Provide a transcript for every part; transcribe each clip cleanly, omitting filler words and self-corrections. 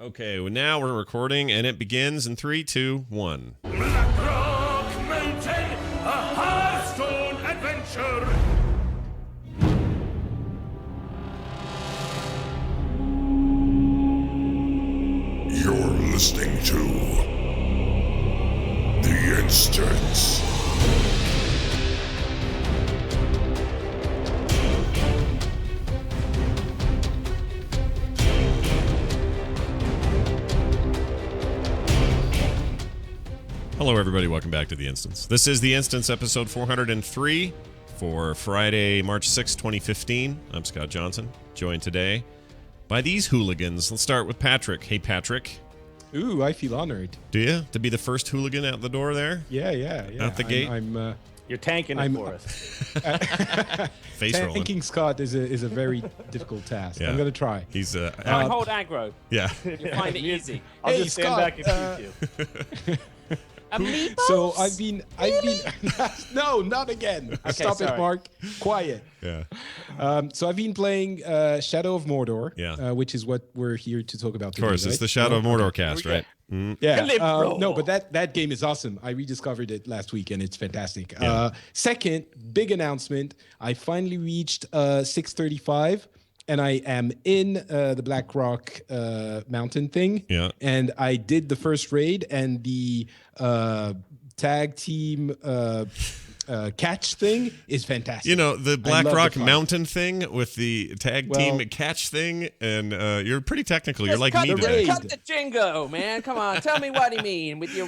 Okay, well, now we're recording, and it begins in 3, 2, 1. Blackrock Mountain, a Hearthstone adventure! You're listening to The Instance. Hello, everybody. Welcome back to The Instance. This is The Instance, episode 403 for Friday, March 6, 2015. I'm Scott Johnson, joined today by these hooligans. Let's start with Patrick. Hey, Patrick. Ooh, I feel honored. Do you? To be the first hooligan out the door there? Yeah. Out the gate? You're tanking it for us. Face rolling. Thinking Scott is a very difficult task. Yeah. I'm gonna try. He's, Don't hold aggro. yeah. You find it easy. I'll Just stand Scott, back and shoot you. Amiibos? So I've been. No, not again. Stop sorry. it, Mark. Quiet. Yeah. So I've been playing Shadow of Mordor. Yeah. Which is what we're here to talk about Of today. course, it's right? the Shadow of Mordor cast, right? Yeah. Liberal. No, but that game is awesome. I rediscovered it last week and it's fantastic. Yeah. Second, big announcement. I finally reached 635 and I am in the Blackrock Mountain thing. Yeah. And I did the first raid and the tag team catch thing is fantastic. You know, the I love Blackrock the fight. Mountain thing with the tag team catch thing, and you're pretty technical. You're like cut me the, today. cut the jingo, man. Come on. Tell me what you mean with your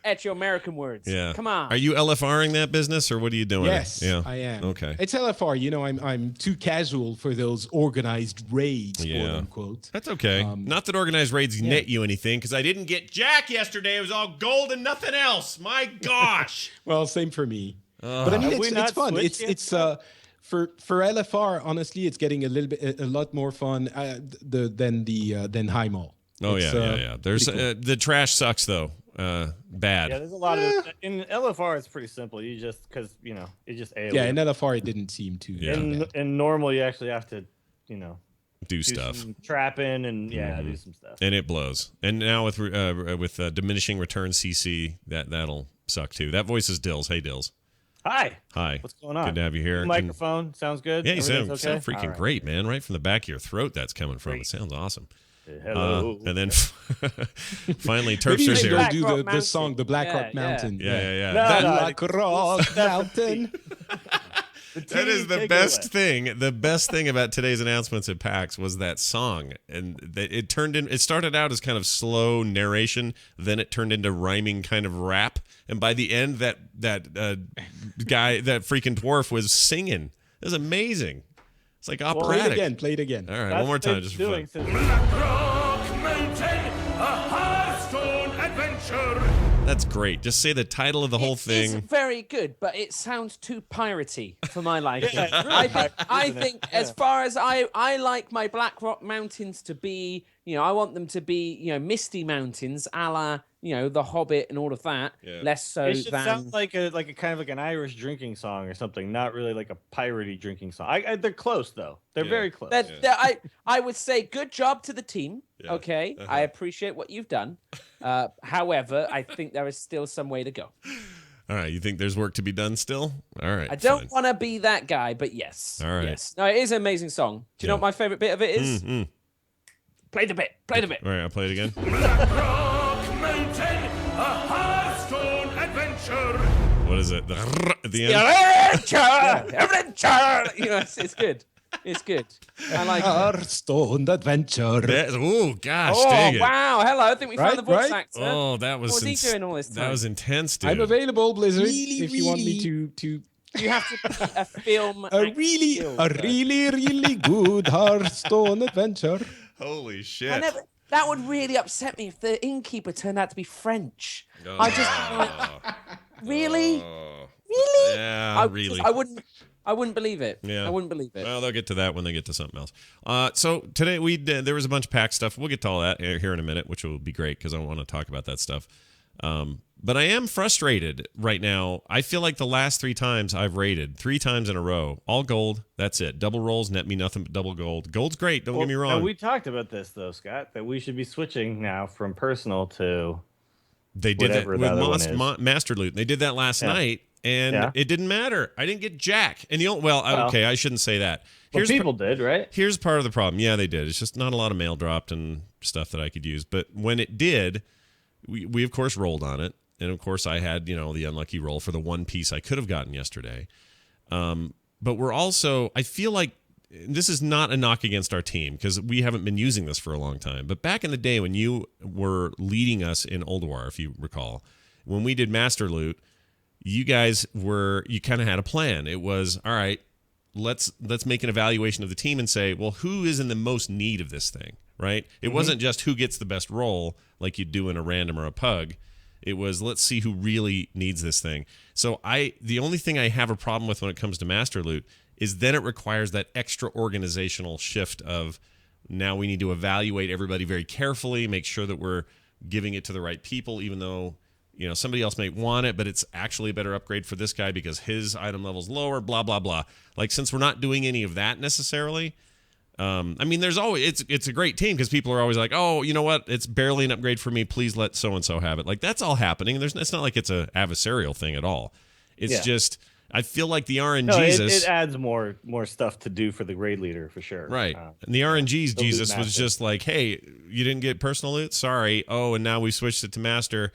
etcho American words. Yeah. Come on. Are you LFRing that business, or what are you doing? Yes, Yeah. I am. Okay. It's LFR. You know, I'm too casual for those organized raids, Yeah. quote unquote. That's okay. Not that organized raids net you anything, because I didn't get Jack yesterday. It was all gold and nothing else. My gosh. Well, same for me. But I mean, Have we it's not fun. switched yet? It's for LFR. Honestly, it's getting a lot more fun than High Mall. Oh, It's, yeah. There's pretty the trash sucks, though. Bad. Yeah, there's a lot of in LFR. It's pretty simple. You just it just AOE. Yeah, in LFR, it didn't seem to. Yeah. In normal, you actually have to Do stuff. some trapping and do some stuff. And it blows. And now with diminishing return CC, that'll suck, too. That voice is Dills. Hey, Dills. Hi. Hi. What's going on? Good to have you here. Microphone sounds good. Yeah, you sound Everything's okay? freaking All right. great, man. Right from the back of your throat that's coming from. Great. It sounds awesome. Hello. And then finally, Maybe Terpster's you should here. go do Blackrock the song, the Blackrock Yeah, Mountain. Yeah. No, Blackrock Mountain. That is the best thing. The best thing about today's announcements at PAX was that song, and it started out as kind of slow narration, then it turned into rhyming kind of rap, and by the end, that guy, that freaking dwarf, was singing. It was amazing. It's like Play operatic. it again. All right, one more time, just for fun. Blackrock Mountain, a Hearthstone adventure! That's great. Just say the title of the whole thing. It's very good, but it sounds too piratey for my liking. Yeah, it's really I think as far as I like my Blackrock Mountains to be, I want them to be, misty mountains, a la, The Hobbit and all of that. Yeah. Less so It should than sound like a kind of like an Irish drinking song or something, not really like a piratey drinking song. They're close though. They're Yeah. very close. I would say good job to the team. Yeah. Okay, I appreciate what you've done. However, I think there is still some way to go. All right, you think there's work to be done still? All right. I don't fine. want to be that guy, but yes. All right. Yes. No, it is an amazing song. Do you know what my favorite bit of it is? Play the bit. Play the bit. All right, I'll play it again. Blackrock Mountain, a Hearthstone adventure! What is it? At the end? Adventure. It's good. It's good. I like it. Hearthstone adventure. Oh gosh, Oh, dang it. wow. Hello. I think we found Right, the voice right? actor. Oh, that was What's he doing all this That time? was intense, dude. I'm available, Blizzard, if you want me to You have to be a film a actor really still, really good Hearthstone adventure. Holy shit. That would really upset me if the innkeeper turned out to be French. Oh, I just really, really. Yeah, really. I wouldn't believe it. Yeah. I wouldn't believe it. Well, they'll get to that when they get to something else. So today there was a bunch of PAX stuff. We'll get to all that here in a minute, which will be great because I want to talk about that stuff. But I am frustrated right now. I feel like the last 3 times I've raided, 3 times in a row, all gold. That's it. Double rolls net me nothing but double gold. Gold's great. Don't get me wrong. Now, we talked about this though, Scott, that we should be switching now from personal to they did that whatever with Master Loot. They did that last night, and it didn't matter. I didn't get jack. And okay, I shouldn't say that. People did, right? Here's part of the problem. Yeah, they did. It's just not a lot of mail dropped and stuff that I could use. But when it did, we of course rolled on it. And, of course, I had, the unlucky roll for the one piece I could have gotten yesterday. But we're also, I feel like this is not a knock against our team because we haven't been using this for a long time. But back in the day when you were leading us in Old War, if you recall, when we did Master Loot, you guys you kind of had a plan. It was, all right, let's make an evaluation of the team and say, well, who is in the most need of this thing, right? It wasn't just who gets the best roll like you do in a random or a pug. It was, let's see who really needs this thing. So the only thing I have a problem with when it comes to Master Loot is then it requires that extra organizational shift of now we need to evaluate everybody very carefully, make sure that we're giving it to the right people, even though, somebody else may want it, but it's actually a better upgrade for this guy because his item level's lower, blah, blah, blah. Like, since we're not doing any of that necessarily, there's always it's a great team because people are always like, oh, you know what? It's barely an upgrade for me. Please let so and so have it. Like, that's all happening. It's not like it's a adversarial thing at all. It's just I feel like the RNGesus. It adds more stuff to do for the raid leader for sure. Right. And the RNG's Jesus was just like, hey, you didn't get personal loot? Sorry. Oh, and now we switched it to master.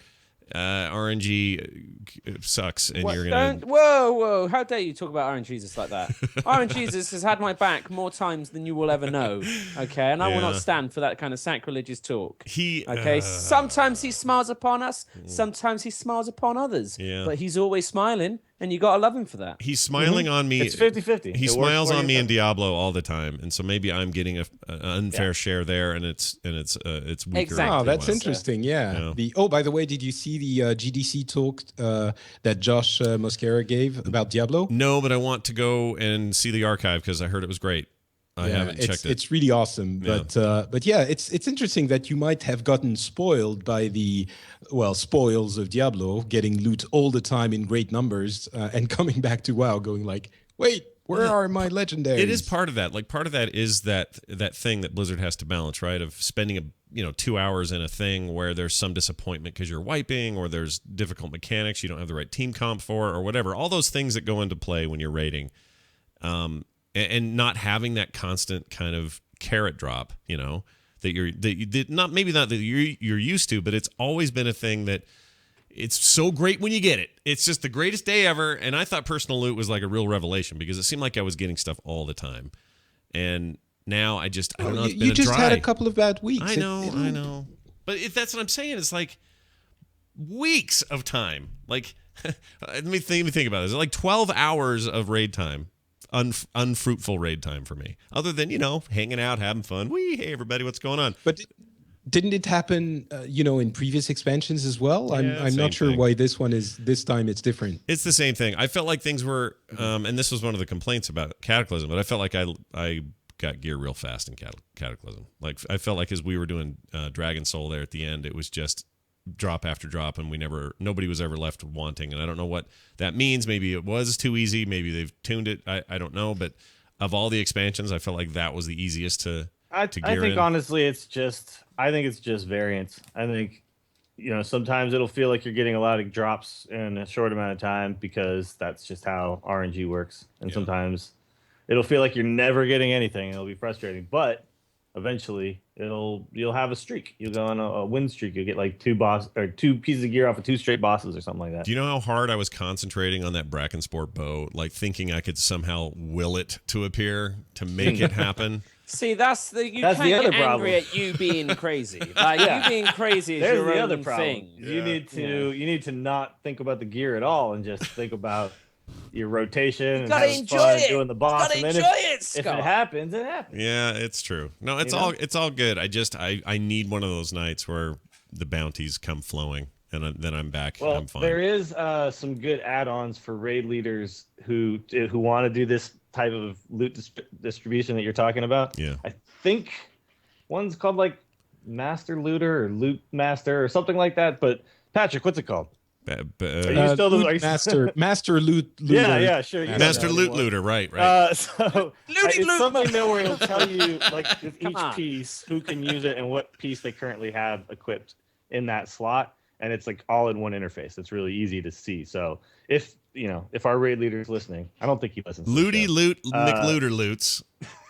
RNG sucks, and you're gonna. Whoa! How dare you talk about RNGesus like that? RNGesus has had my back more times than you will ever know. Okay, and I will not stand for that kind of sacrilegious talk. Sometimes he smiles upon us, sometimes he smiles upon others. Yeah. But he's always smiling, and you gotta love him for that. He's smiling on me. It's 50-50. He smiles on me in Diablo all the time, and so maybe I'm getting an unfair share there, and it's weaker. Exactly. Oh, that's interesting. Yeah. By the way, did you see the GDC talk that Josh Mosquera gave about Diablo? No, but I want to go and see the archive because I heard it was great. I haven't checked it. It's really awesome. But yeah, it's interesting that you might have gotten spoiled by the spoils of Diablo, getting loot all the time in great numbers, and coming back to WoW, going like, wait, where are my legendaries? It is part of that. Like, part of that is that thing that Blizzard has to balance, right? Of spending 2 hours in a thing where there's some disappointment because you're wiping, or there's difficult mechanics you don't have the right team comp for, or whatever. All those things that go into play when you're raiding, and not having that constant kind of carrot drop, that you're used to, but it's always been a thing that. It's so great when you get it. It's just the greatest day ever. And I thought personal loot was like a real revelation because it seemed like I was getting stuff all the time. And now I don't know. You just had a couple of bad weeks. I know. But that's what I'm saying. It's like weeks of time. Like, let me think about this. It's like 12 hours of raid time. Unfruitful raid time for me. Other than, hanging out, having fun. Hey, everybody, what's going on? But didn't it happen, in previous expansions as well? I'm not sure why this time it's different. It's the same thing. I felt like things were, and this was one of the complaints about Cataclysm, but I felt like I got gear real fast in Cataclysm. Like, I felt like as we were doing Dragon Soul there at the end, it was just drop after drop, and nobody was ever left wanting. And I don't know what that means. Maybe it was too easy. Maybe they've tuned it. I don't know. But of all the expansions, I felt like that was the easiest to gear in. Honestly, I think it's just variance. I think, sometimes it'll feel like you're getting a lot of drops in a short amount of time because that's just how RNG works. And sometimes it'll feel like you're never getting anything, and it'll be frustrating. But eventually, you'll have a streak. You'll go on a win streak. You'll get like 2 pieces of gear off of 2 straight bosses or something like that. Do you know how hard I was concentrating on that Brackensport bow, like thinking I could somehow will it to appear to make it happen? See, that's the other get angry at you being crazy. Like, you being crazy is There's your the own other problem. thing. You need to not think about the gear at all and just think about your rotation and having fun doing the boss. And then if it happens, it happens. Yeah, it's true. No, it's all good. I need one of those nights where the bounties come flowing, and then I'm back. Well, I'm fine. There is some good add-ons for raid leaders who want to do this type of loot distribution that you're talking about. Yeah, I think one's called like Master Looter or Loot Master or something like that. But Patrick, what's it called? Are you still master loot looter? Yeah, sure. Master loot looter, right. So it's something there where it'll tell you like with each piece who can use it and what piece they currently have equipped in that slot, and it's like all in one interface. It's really easy to see. So if our raid leader is listening, I don't think he listens. Looty loot McLooter loots.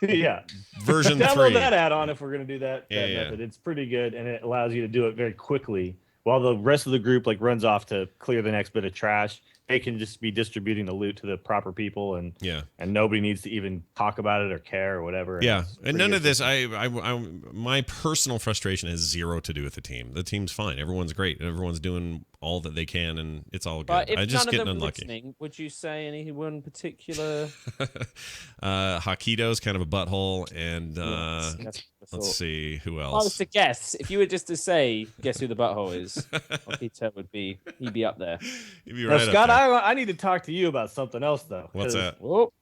Yeah, version 3. Download that add-on if we're gonna do that method. It's pretty good, and it allows you to do it very quickly. While the rest of the group like runs off to clear the next bit of trash, they can just be distributing the loot to the proper people, and nobody needs to even talk about it or care or whatever. Yeah, and none of this. My personal frustration has zero to do with the team. The team's fine. Everyone's great. Everyone's doing all that they can, and it's all good. But if I just none get of them unlucky. Listening, would you say anyone particular? Hakito's kind of a butthole, and let's see who else. I was to guess. If you were just to say, guess who the butthole is? Hakito he'd be up there. He'd be right now, Scott, up there. I need to talk to you about something else though. What's that?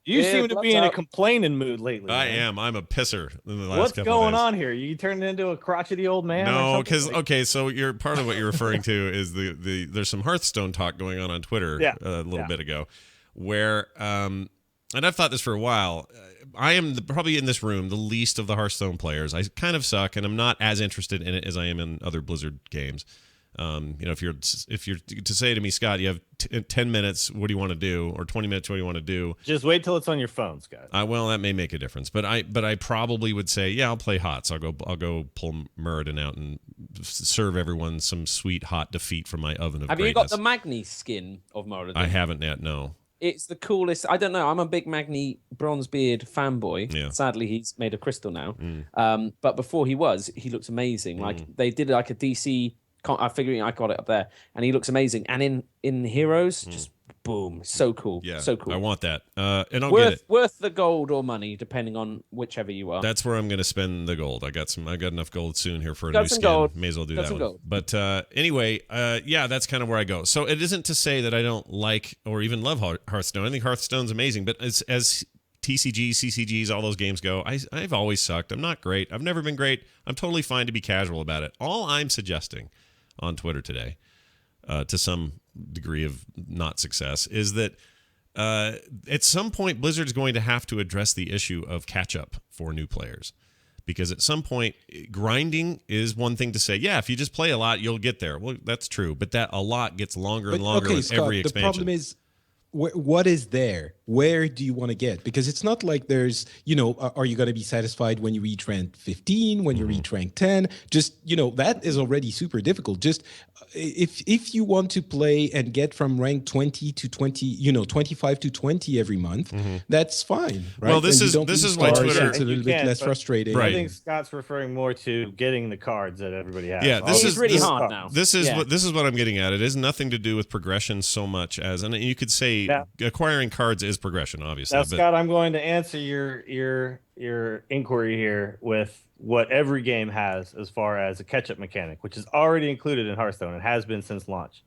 You seem to be in a complaining mood lately. I am. I'm a pisser. In the last What's couple going of days. on here? You turned into a crotchety old man? No, because so you're part of what you're referring to is there's some Hearthstone talk going on Twitter a little bit ago, where and I've thought this for a while. I am probably in this room the least of the Hearthstone players. I kind of suck, and I'm not as interested in it as I am in other Blizzard games. If you're to say to me, Scott, you have 10 minutes, what do you want to do? Or 20 minutes, what do you want to do? Just wait till it's on your phone, Scott. Well, that may make a difference, but I probably would say, yeah, I'll play HOTS. I'll go pull Muradin out and serve everyone some sweet hot defeat from my oven of Have greatness. you got the Magni skin of Muradin? I haven't yet. No. It's the coolest. I don't know. I'm a big Magni Bronzebeard fanboy. Yeah. Sadly, he's made of crystal now. But before he looks amazing. Like they did like a DC. I figuring I got it up there, and he looks amazing. And in Heroes, just boom, so cool. Yeah, so cool. I want that, and I'll get it. Worth the gold or money, depending on whichever you are. That's where I'm going to spend the gold. I got enough gold soon here for a new skin. Gold. May as well do got that some one. Gold. But anyway, that's kind of where I go. So it isn't to say that I don't like or even love Hearthstone. I think Hearthstone's amazing, but as TCGs, CCGs, all those games go, I've always sucked. I'm not great. I've never been great. I'm totally fine to be casual about it. All I'm suggesting on Twitter today, to some degree of not success, is that at some point Blizzard's going to have to address the issue of catch-up for new players. Because at some point, grinding is one thing to say, yeah, if you just play a lot, you'll get there. Well, that's true, but that a lot gets longer and longer with Scott, every expansion. The problem is, what is there? Where do you want to get? Because it's not like there's, are you going to be satisfied when you reach rank 15, when you reach rank 10? Just, that is already super difficult. Just if you want to play and get from rank 20 to 20, 25 to 20 every month, that's fine. Right? Well, this is why Twitter. It's a little bit less frustrating. Right. I think Scott's referring more to getting the cards that everybody has. Yeah, this is really hard now. This is what I'm getting at. It has nothing to do with progression so much as, and you could say acquiring cards is progression, obviously. Now, Scott, I'm going to answer your inquiry here with what every game has as far as a catch-up mechanic, which is already included in Hearthstone and has been since launch,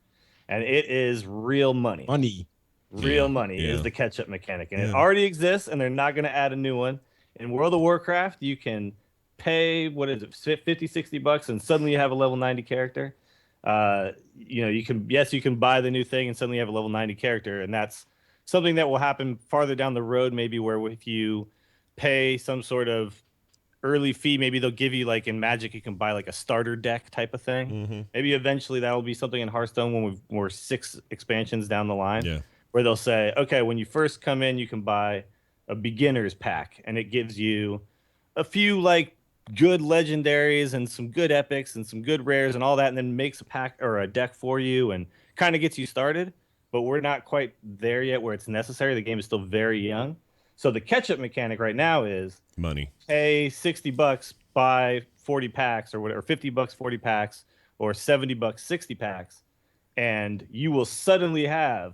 and it is real money. Real money is the catch-up mechanic, and it already exists, and they're not going to add a new one. In World of Warcraft, you can pay, what is it, $50-$60, and suddenly you have a level 90 character. You can buy the new thing and suddenly you have a level 90 character, and that's something that will happen farther down the road, maybe, where if you pay some sort of early fee, maybe they'll give you, like in Magic, you can buy like a starter deck type of thing. Maybe eventually that will be something in Hearthstone when we're 6 expansions down the line, where they'll say, okay, when you first come in, you can buy a beginner's pack, and it gives you a few like good legendaries and some good epics and some good rares and all that, and then makes a pack or a deck for you and kind of gets you started. But we're not quite there yet where it's necessary. The game is still very young. So the catch-up mechanic right now is money. Pay $60, buy 40 packs or whatever, $50, 40 packs, or $70, 60 packs, and you will suddenly have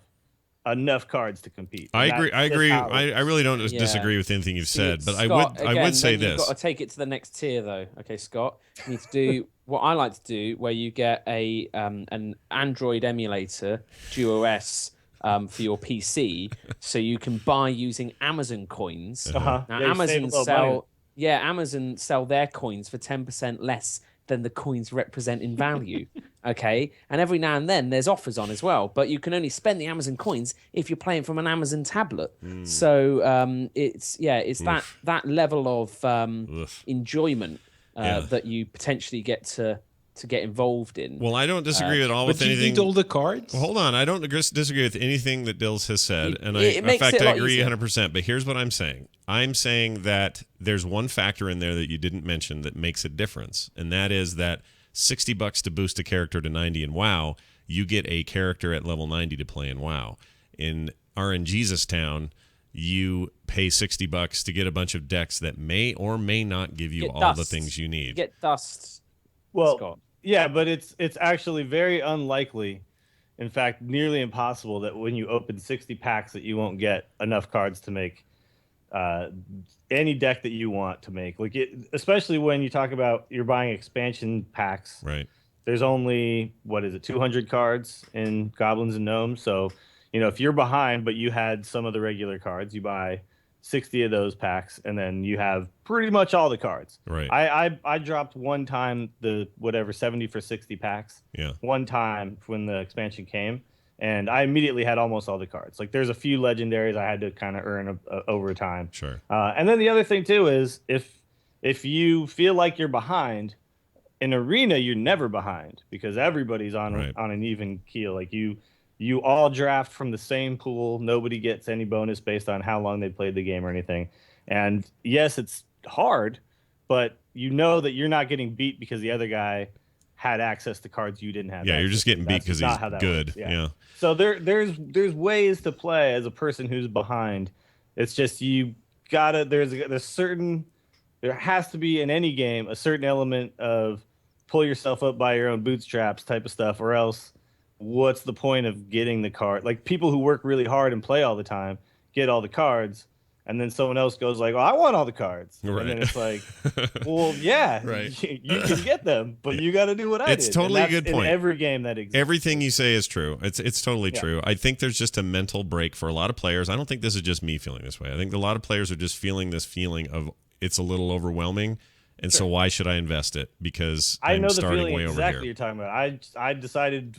enough cards to compete. I agree. I really don't disagree with anything you've said, but Scott, I would say this. You've got to take it to the next tier, though. Okay, Scott, you need to do what I like to do, where you get an Android emulator, Duo S, for your PC, so you can buy using Amazon coins. Now, Amazon sell their coins for 10% less than the coins represent in value. Okay, and every now and then there's offers on as well, but you can only spend the Amazon coins if you're playing from an Amazon tablet. So it's that level of enjoyment that you potentially get to get involved in. Well, I don't disagree at all with But do you anything. need all the cards? Well, hold on, I don't disagree with anything that Dills has said, and it makes it a I lot agree easier. 100%. But here's what I'm saying: I'm saying that there's one factor in there that you didn't mention that makes a difference, and that is that $60 to boost a character to 90 in WoW, you get a character at level 90 to play in WoW. In RNGesus Town, you pay $60 to get a bunch of decks that may or may not give you all the things you need. Get dust. Well, Scott. yeah, but it's actually very unlikely, in fact, nearly impossible that when you open 60 packs that you won't get enough cards to make any deck that you want to make. Like especially when you talk about you're buying expansion packs. Right. There's only 200 cards in Goblins and Gnomes. So, if you're behind but you had some of the regular cards, you buy 60 of those packs, and then you have pretty much all the cards. Right. I dropped one time the 70 for 60 packs. Yeah. One time when the expansion came, and I immediately had almost all the cards. Like there's a few legendaries I had to kind of earn over time. Sure. And then the other thing too is if you feel like you're behind in arena, you're never behind because everybody's on an even keel. Like you all draft from the same pool. Nobody gets any bonus based on how long they played the game or anything. And yes, it's hard, but you know that you're not getting beat because the other guy had access to cards you didn't have. Yeah, you're just getting beat because he's good. Yeah. So there's ways to play as a person who's behind. It's just you gotta. There has to be in any game a certain element of pull yourself up by your own bootstraps type of stuff, or else what's the point of getting the card? Like people who work really hard and play all the time get all the cards, and then someone else goes like, "Oh, I want all the cards," Right. and then it's like, "Well, yeah, Right. you can get them, but you got to do what I did." It's totally a And that's good point. In every game that exists. Everything you say is true. It's totally true. I think there's just a mental break for a lot of players. I don't think this is just me feeling this way. I think a lot of players are just feeling this feeling of it's a little overwhelming, and so why should I invest it? Because I I'm know the starting feeling way exactly over here. you're talking about. I decided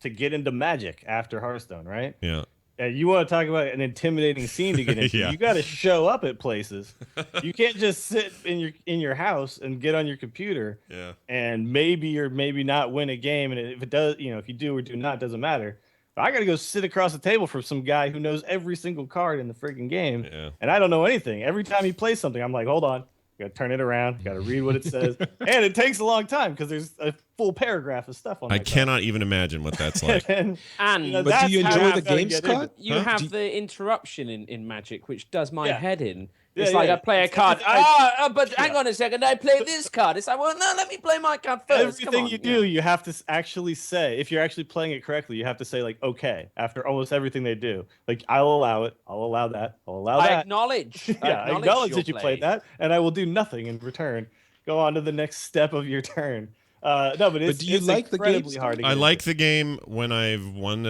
to get into Magic after Hearthstone, right? Yeah. And you want to talk about an intimidating scene to get into? Yeah. You got to show up at places. You can't just sit in your house and get on your computer. Yeah. And maybe or maybe not win a game. And if it does, if you do or do not, doesn't matter. But I got to go sit across the table from some guy who knows every single card in the freaking game. Yeah. And I don't know anything. Every time he plays something, I'm like, hold on. Got to turn it around. Got to read what it says. And it takes a long time because there's a full paragraph of stuff on I that cannot even imagine what that's like. and And But do you that's how enjoy I've the gotta game, get Scott? into it. you have the interruption in Magic, which does my Yeah. head in. Yeah, It's like yeah. I play a It's- card. it's- But hang on a second. I play this card. It's like, well, no, let me play my card first. Come Everything on. you do, you have to actually say. If you're actually playing it correctly, you have to say like, "Okay," after almost everything they do. Like, I'll allow it. I'll allow that. I'll allow I that. acknowledge. Yeah, I acknowledge your that you play. played that, and I will do nothing in return. Go on to the next step of your turn. No, but it's, do you it's like the game, incredibly Scott? hard to get I into. like the game when I've won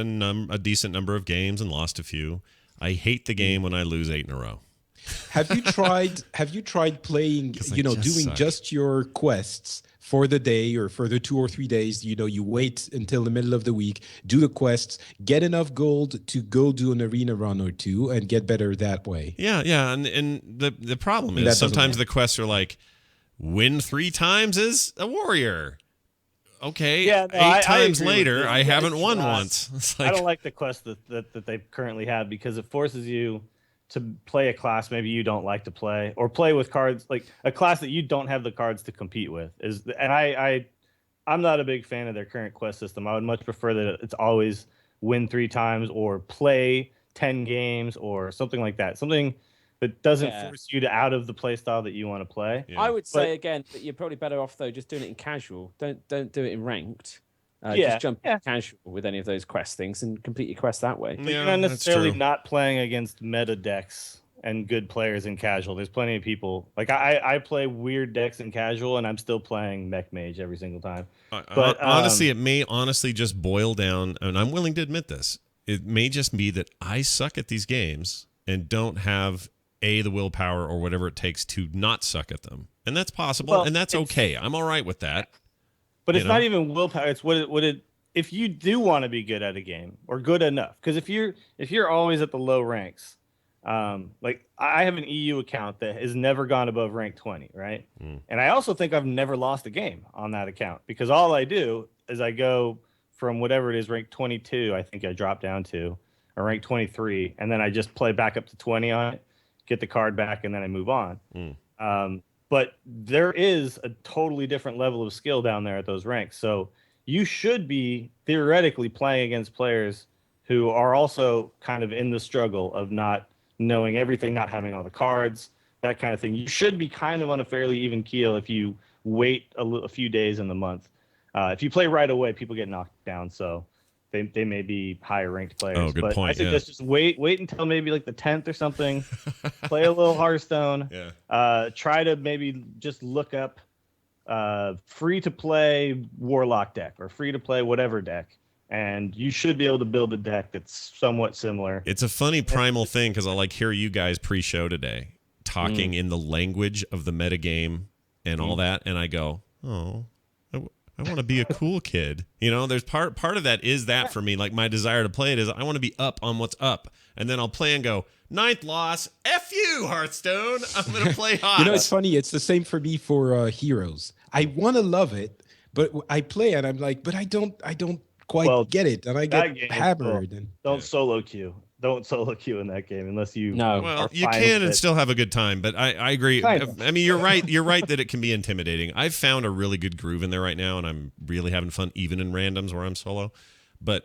a decent number of games and lost a few. I hate the game when I lose 8 in a row. Have you tried playing, 'Cause I doing just suck. just your quests for the day or for the 2 or 3 days? You wait until the middle of the week, do the quests, get enough gold to go do an arena run or two and get better that way. Yeah, and the problem That is doesn't sometimes work. the quests are like, win 3 times as a warrior. Okay, Yeah, no, 8 I times agree with later, you. I Yeah, haven't it's won not- once. It's I like, don't like the quest that they currently have because it forces you to play a class maybe you don't like to play or play with cards like a class that you don't have the cards to compete with. I'm not a big fan of their current quest system. I would much prefer that it's always win 3 times or play 10 games or something like that. Something that doesn't force you to out of the play style that you want to play. yeah. I would say But- again that you're probably better off though just doing it in casual. Don't do it in ranked. Yeah, Just jump yeah. in casual with any of those quest things and complete your quest that way. But Yeah, you're not that's necessarily true. not playing against meta decks and good players in casual. There's plenty of people like I play weird decks in casual and I'm still playing Mech Mage every single time. But, honestly, it may honestly just boil down, and I'm willing to admit this. It may just be that I suck at these games and don't have the willpower or whatever it takes to not suck at them, and that's possible, Well, and that's it's- okay. I'm all right with that. But it's not even willpower. It's what it. If you do want to be good at a game or good enough, because if you're always at the low ranks, like I have an EU account that has never gone above rank 20, right? And I also think I've never lost a game on that account because all I do is I go from whatever it is, rank 22, I think I drop down to, or rank 23, and then I just play back up to 20 on it, get the card back, and then I move on. But there is a totally different level of skill down there at those ranks. So you should be theoretically playing against players who are also kind of in the struggle of not knowing everything, not having all the cards, that kind of thing. You should be kind of on a fairly even keel if you wait a few days in the month. If you play right away, people get knocked down, so they may be higher ranked players. Oh, good point. I think that's just wait until maybe like the 10th or something. Play a little Hearthstone. Try to maybe just look up free to play Warlock deck or free to play whatever deck, and you should be able to build a deck that's somewhat similar. It's a funny primal thing because I hear you guys pre-show today talking in the language of the metagame and all that, and I go, oh, I want to be a cool kid. There's part of that is that for me. Like my desire to play it is I want to be up on what's up. And then I'll play and go, 9th loss, F you, Hearthstone. I'm going to play hot. It's funny. It's the same for me for Heroes. I want to love it, but I play and I'm like, but I don't quite get it. And I get hammered. And don't solo queue. Don't solo queue in that game unless you. No. Well, you can and still have a good time, but I agree. I mean, you're right. You're right that it can be intimidating. I've found a really good groove in there right now, and I'm really having fun, even in randoms where I'm solo. But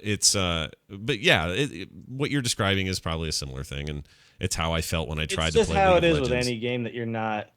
but yeah, what you're describing is probably a similar thing, and it's how I felt when I tried to play. It's just how League it of is with Legends. any game that you're not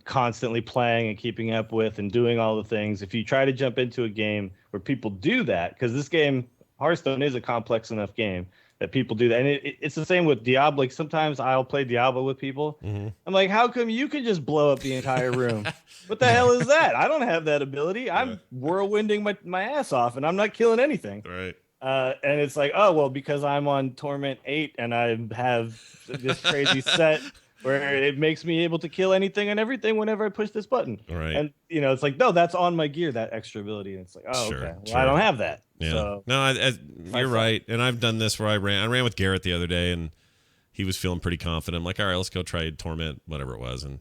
constantly playing and keeping up with and doing all the things. If you try to jump into a game where people do that, because this game, Hearthstone, is a complex enough game that people do that. And it's the same with Diablo. Like sometimes I'll play Diablo with people. I'm like, how come you can just blow up the entire room? What the hell is that? I don't have that ability. I'm whirlwinding my ass off and I'm not killing anything. Right. And it's like, oh, well, because I'm on Torment 8 and I have this crazy set where it makes me able to kill anything and everything whenever I push this button. Right. And, it's like, no, that's on my gear, that extra ability. And it's like, oh, okay. Well, I don't have that. Yeah. So, no, you're right. And I've done this where I ran with Garrett the other day, and he was feeling pretty confident. I'm like, all right, let's go try Torment, whatever it was. And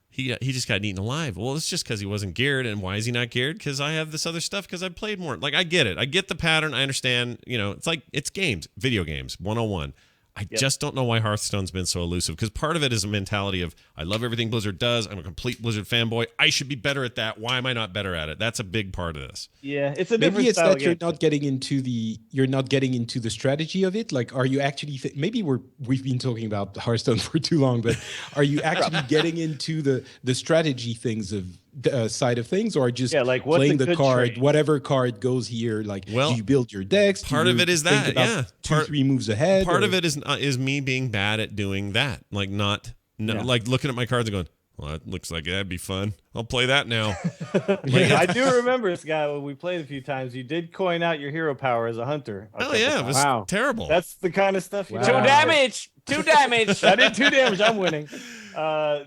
he just got eaten alive. Well, it's just because he wasn't geared. And why is he not geared? Because I have this other stuff because I played more. Like, I get it. I get the pattern. I understand. It's like, it's games, video games, 101. I just don't know why Hearthstone's been so elusive, because part of it is a mentality of, I love everything Blizzard does. I'm a complete Blizzard fanboy. I should be better at that. Why am I not better at it? That's a big part of this. Yeah, it's a different maybe it's style that you're not getting into the strategy of it. Like, are you actually maybe we've been talking about Hearthstone for too long, but are you actually getting into the strategy things of side of things, or just like what's playing a the good card, trade? Whatever card goes here? Like, do you build your decks? Part of it is that, yeah. 2-3 moves ahead. Part of it is me being bad at doing that, like like looking at my cards and going, well, that looks like that'd be fun. I'll play that now. I do remember, Scott, when we played a few times, you did coin out your hero power as a hunter. Oh yeah, it was terrible. That's the kind of stuff you do. 2 damage. 2 damage. I did 2 damage. I'm winning. You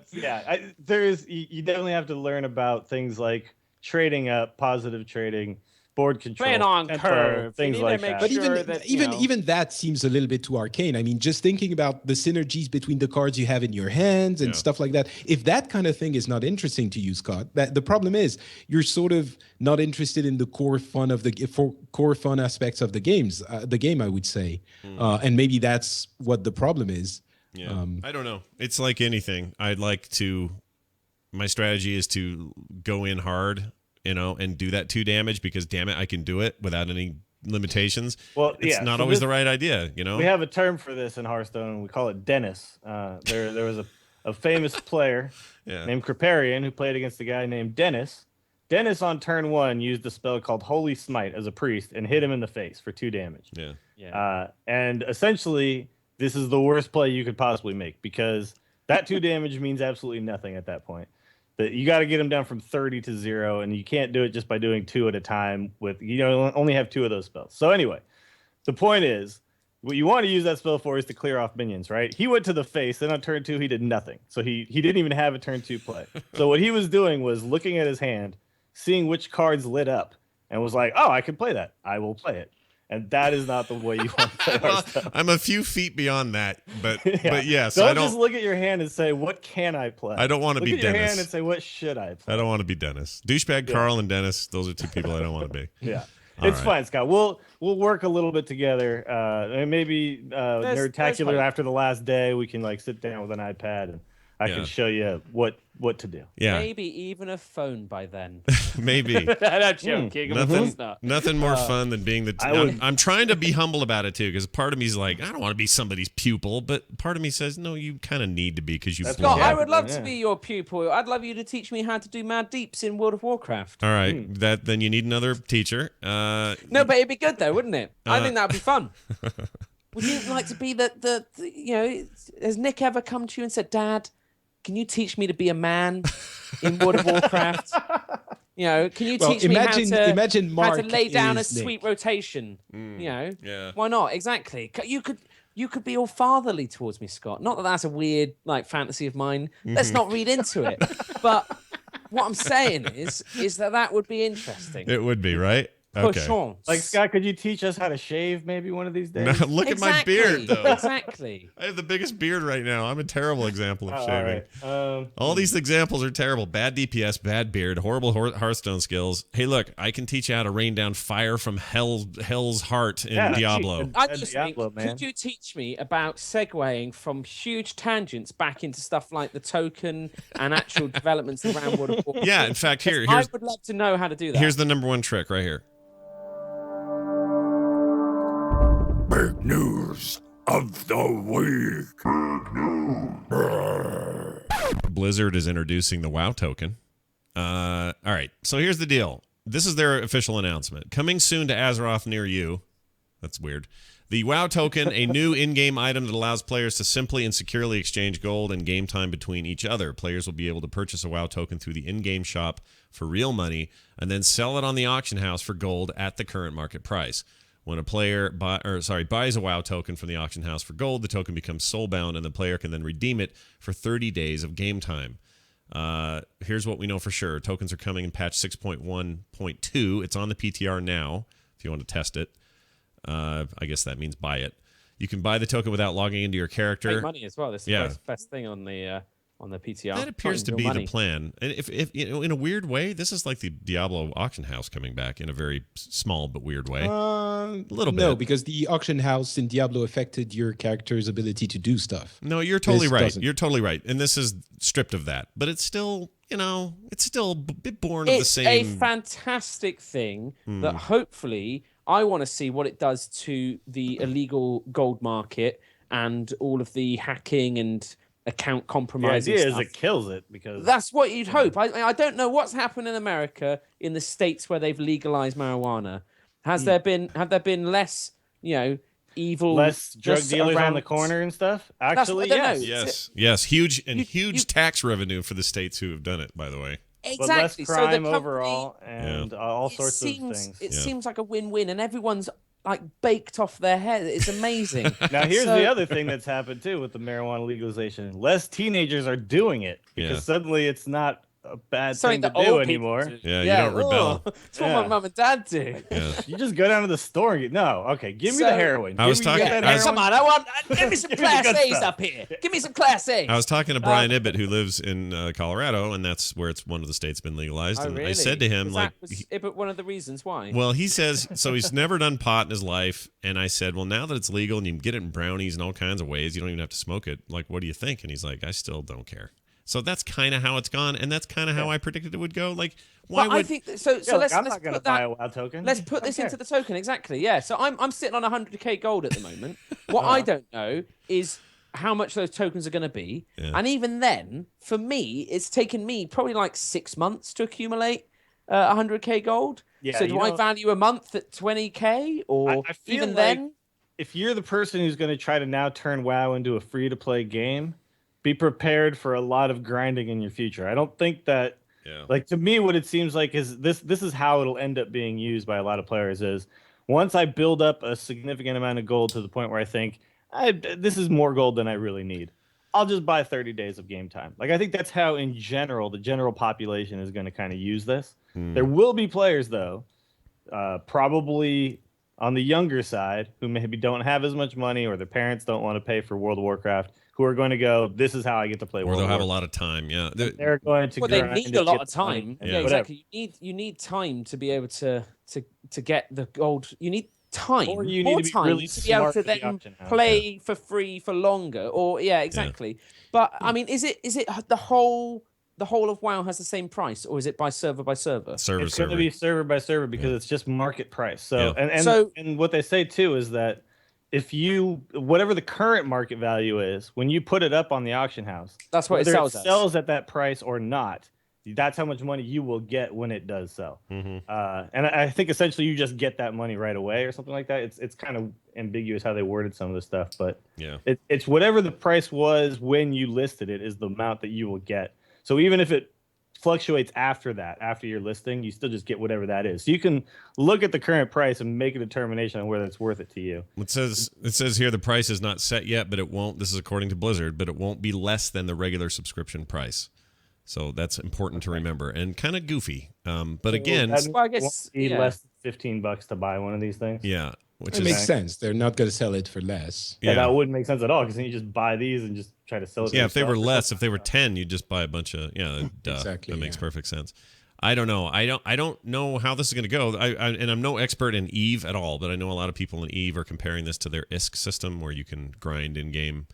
definitely have to learn about things like trading up, positive trading, board control, Playing on tempo, curve, things like that. But Sure even that seems a little bit too arcane. I mean, just thinking about the synergies between the cards you have in your hands and stuff like that. If that kind of thing is not interesting to you, Scott, the problem is you're sort of not interested in the core fun aspects of the game, I would say, and maybe that's what the problem is. Yeah, I don't know. It's like anything. My strategy is to go in hard, and do that 2 damage because, damn it, I can do it without any limitations. Well, it's not always the right idea, We have a term for this in Hearthstone, and we call it Dennis. There was a famous player named Criparian who played against a guy named Dennis. Dennis on turn 1 used a spell called Holy Smite as a priest and hit him in the face for 2 damage. And essentially, this is the worst play you could possibly make, because that 2 damage means absolutely nothing at that point. You got to get them down from 30 to 0, and you can't do it just by doing 2 at a time. Only have 2 of those spells. So anyway, the point is, what you want to use that spell for is to clear off minions, right? He went to the face, then on turn 2 he did nothing. So he didn't even have a turn 2 play. So what he was doing was looking at his hand, seeing which cards lit up, and was like, "Oh, I can play that. I will play it." And that is not the way you want to play Hearthstone. I'm a few feet beyond that, but yes, don't just look at your hand and say, "What can I play?" I don't want to be Look at your Dennis. hand and say, "What should I play?" I don't want to be Dennis. Douchebag Carl and Dennis. Those are two people I don't want to be. Yeah. It's fine, Scott. We'll work a little bit together. And maybe Nerdtacular after the last day, we can like sit down with an iPad and I can show you what to do. Yeah. Maybe even a phone by then. Maybe. I'm joking. Nothing more fun than being I'm trying to be humble about it too, because part of me is like, I don't want to be somebody's pupil, but part of me says, no, you kind of need to be because you. Scott, I would love to be your pupil. I'd love you to teach me how to do mad deeps in World of Warcraft. All right, then you need another teacher. No, but it'd be good though, wouldn't it? I think that'd be fun. Would you like to be the has Nick ever come to you and said, Dad, can you teach me to be a man in World of Warcraft? Can you teach me how to lay down a sweet rotation? Why not? Exactly. You could be all fatherly towards me, Scott. Not that that's a weird like fantasy of mine. Let's not read into it. But what I'm saying is that would be interesting. It would be, right? Okay. Sure. Like, Scott, could you teach us how to shave maybe one of these days? Look at my beard, though. Exactly. I have the biggest beard right now. I'm a terrible example of shaving. Right. All these examples are terrible. Bad DPS, bad beard, horrible Hearthstone skills. Hey, look, I can teach you how to rain down fire from hell's heart in Diablo. I just think, could you teach me about segueing from huge tangents back into stuff like the token and actual developments around World of Warcraft? Yeah, in fact, I would love to know how to do that. Here's the number one trick right here. Big news of the week. Blizzard is introducing the WoW token. All right, so here's the deal. This is their official announcement. Coming soon to Azeroth near you. That's weird. The WoW token, a new in-game item that allows players to simply and securely exchange gold and game time between each other. Players will be able to purchase a WoW token through the in-game shop for real money and then sell it on the auction house for gold at the current market price. When a player buys a WoW token from the auction house for gold, the token becomes soulbound, and the player can then redeem it for 30 days of game time. Here's what we know for sure. Tokens are coming in patch 6.1.2. It's on the PTR now if you want to test it. I guess that means buy it. You can buy the token without logging into your character. Make money as well. This is the best thing on the PTR. That appears to be the plan. And if in a weird way, this is like the Diablo auction house coming back in a very small but weird way. A little bit. No, because the auction house in Diablo affected your character's ability to do stuff. No, you're totally right. You're totally right. And this is stripped of that. But it's still, it's still a bit born of the same. It's a fantastic thing that hopefully I want to see what it does to the illegal gold market and all of the hacking and account compromising. The idea is it kills it because that's what you'd hope. I don't know what's happened in America in the states where they've legalized marijuana. Have there been less, evil, less drug dealers on the corner and stuff? Actually, yes, huge tax revenue for the states who have done it. By the way. Exactly. But less crime overall and all sorts of things. It seems like a win-win, and everyone's like baked off their head. It's amazing. Now, here's the other thing that's happened too with the marijuana legalization. Less teenagers are doing it because suddenly it's not a bad thing to do anymore. Yeah, you don't rebel. It's what my mum and dad do. Yeah. You just go down to the store and give me the heroin. Come on, give me some Class A's up here. Give me some Class A's. I was talking to Brian Ibbett, who lives in Colorado, and that's where it's one of the states been legalized. And really? I said to him, was Ibbett one of the reasons why? Well, he says, so he's never done pot in his life. And I said, well, now that it's legal and you can get it in brownies and all kinds of ways, you don't even have to smoke it. Like, what do you think? And he's like, I still don't care. So that's kind of how it's gone, and that's kind of how I predicted it would go. Like, why would? I think so. Let's I'm not going to buy a WoW token. Let's put this into the token exactly. Yeah. So I'm sitting on 100k gold at the moment. What I don't know is how much those tokens are going to be, and even then, for me, it's taken me probably like 6 months to accumulate 100k gold. Yeah, so do I value a month at 20k, or I feel even like then? If you're the person who's going to try to now turn WoW into a free-to-play game, be prepared for a lot of grinding in your future. I don't think that, like, to me, what it seems like is this is how it'll end up being used by a lot of players is once I build up a significant amount of gold to the point where I think this is more gold than I really need, I'll just buy 30 days of game time. Like, I think that's how, in general, the general population is going to kind of use this. There will be players, though, probably on the younger side, who maybe don't have as much money or their parents don't want to pay for World of Warcraft, who are going to go, this is how I get to play or World they'll of have a Warcraft. lot of time. Yeah, They're going to Well, they grind need to a lot get of the money time. and Yeah, whatever. exactly. You need time to be able to get the gold. You need time, Or you more need to be time really to be able smart to with the then auction house. play for free for longer. Or yeah, exactly. But I mean, is it the whole of WoW has the same price, or is it by server by server? server. It's going to be server by server because it's just market price. So Yeah. and what they say too is that if you whatever the current market value is, when you put it up on the auction house, That's what it whether sells it as. sells at that price or not, that's how much money you will get when it does sell. And I think essentially you just get that money right away or something like that. It's kind of ambiguous how they worded some of the stuff, but it's whatever the price was when you listed it is the amount that you will get. So even if it fluctuates after that, after your listing, you still just get whatever that is. So you can look at the current price and make a determination on whether it's worth it to you. It says here the price is not set yet, but it won't. This is according to Blizzard, but it won't be less than the regular subscription price. So that's important to remember and kind of goofy. But again, I guess less than $15 to buy one of these things. Yeah, which It makes sense. They're not going to sell it for less. Yeah, that wouldn't make sense at all because then you just buy these and just try to sell it. Yeah, if they were less, if they were 10, you'd just buy a bunch of Exactly. That makes perfect sense. I don't know. I don't know how this is going to go. And I'm no expert in EVE at all, but I know a lot of people in EVE are comparing this to their ISK system where you can grind in-game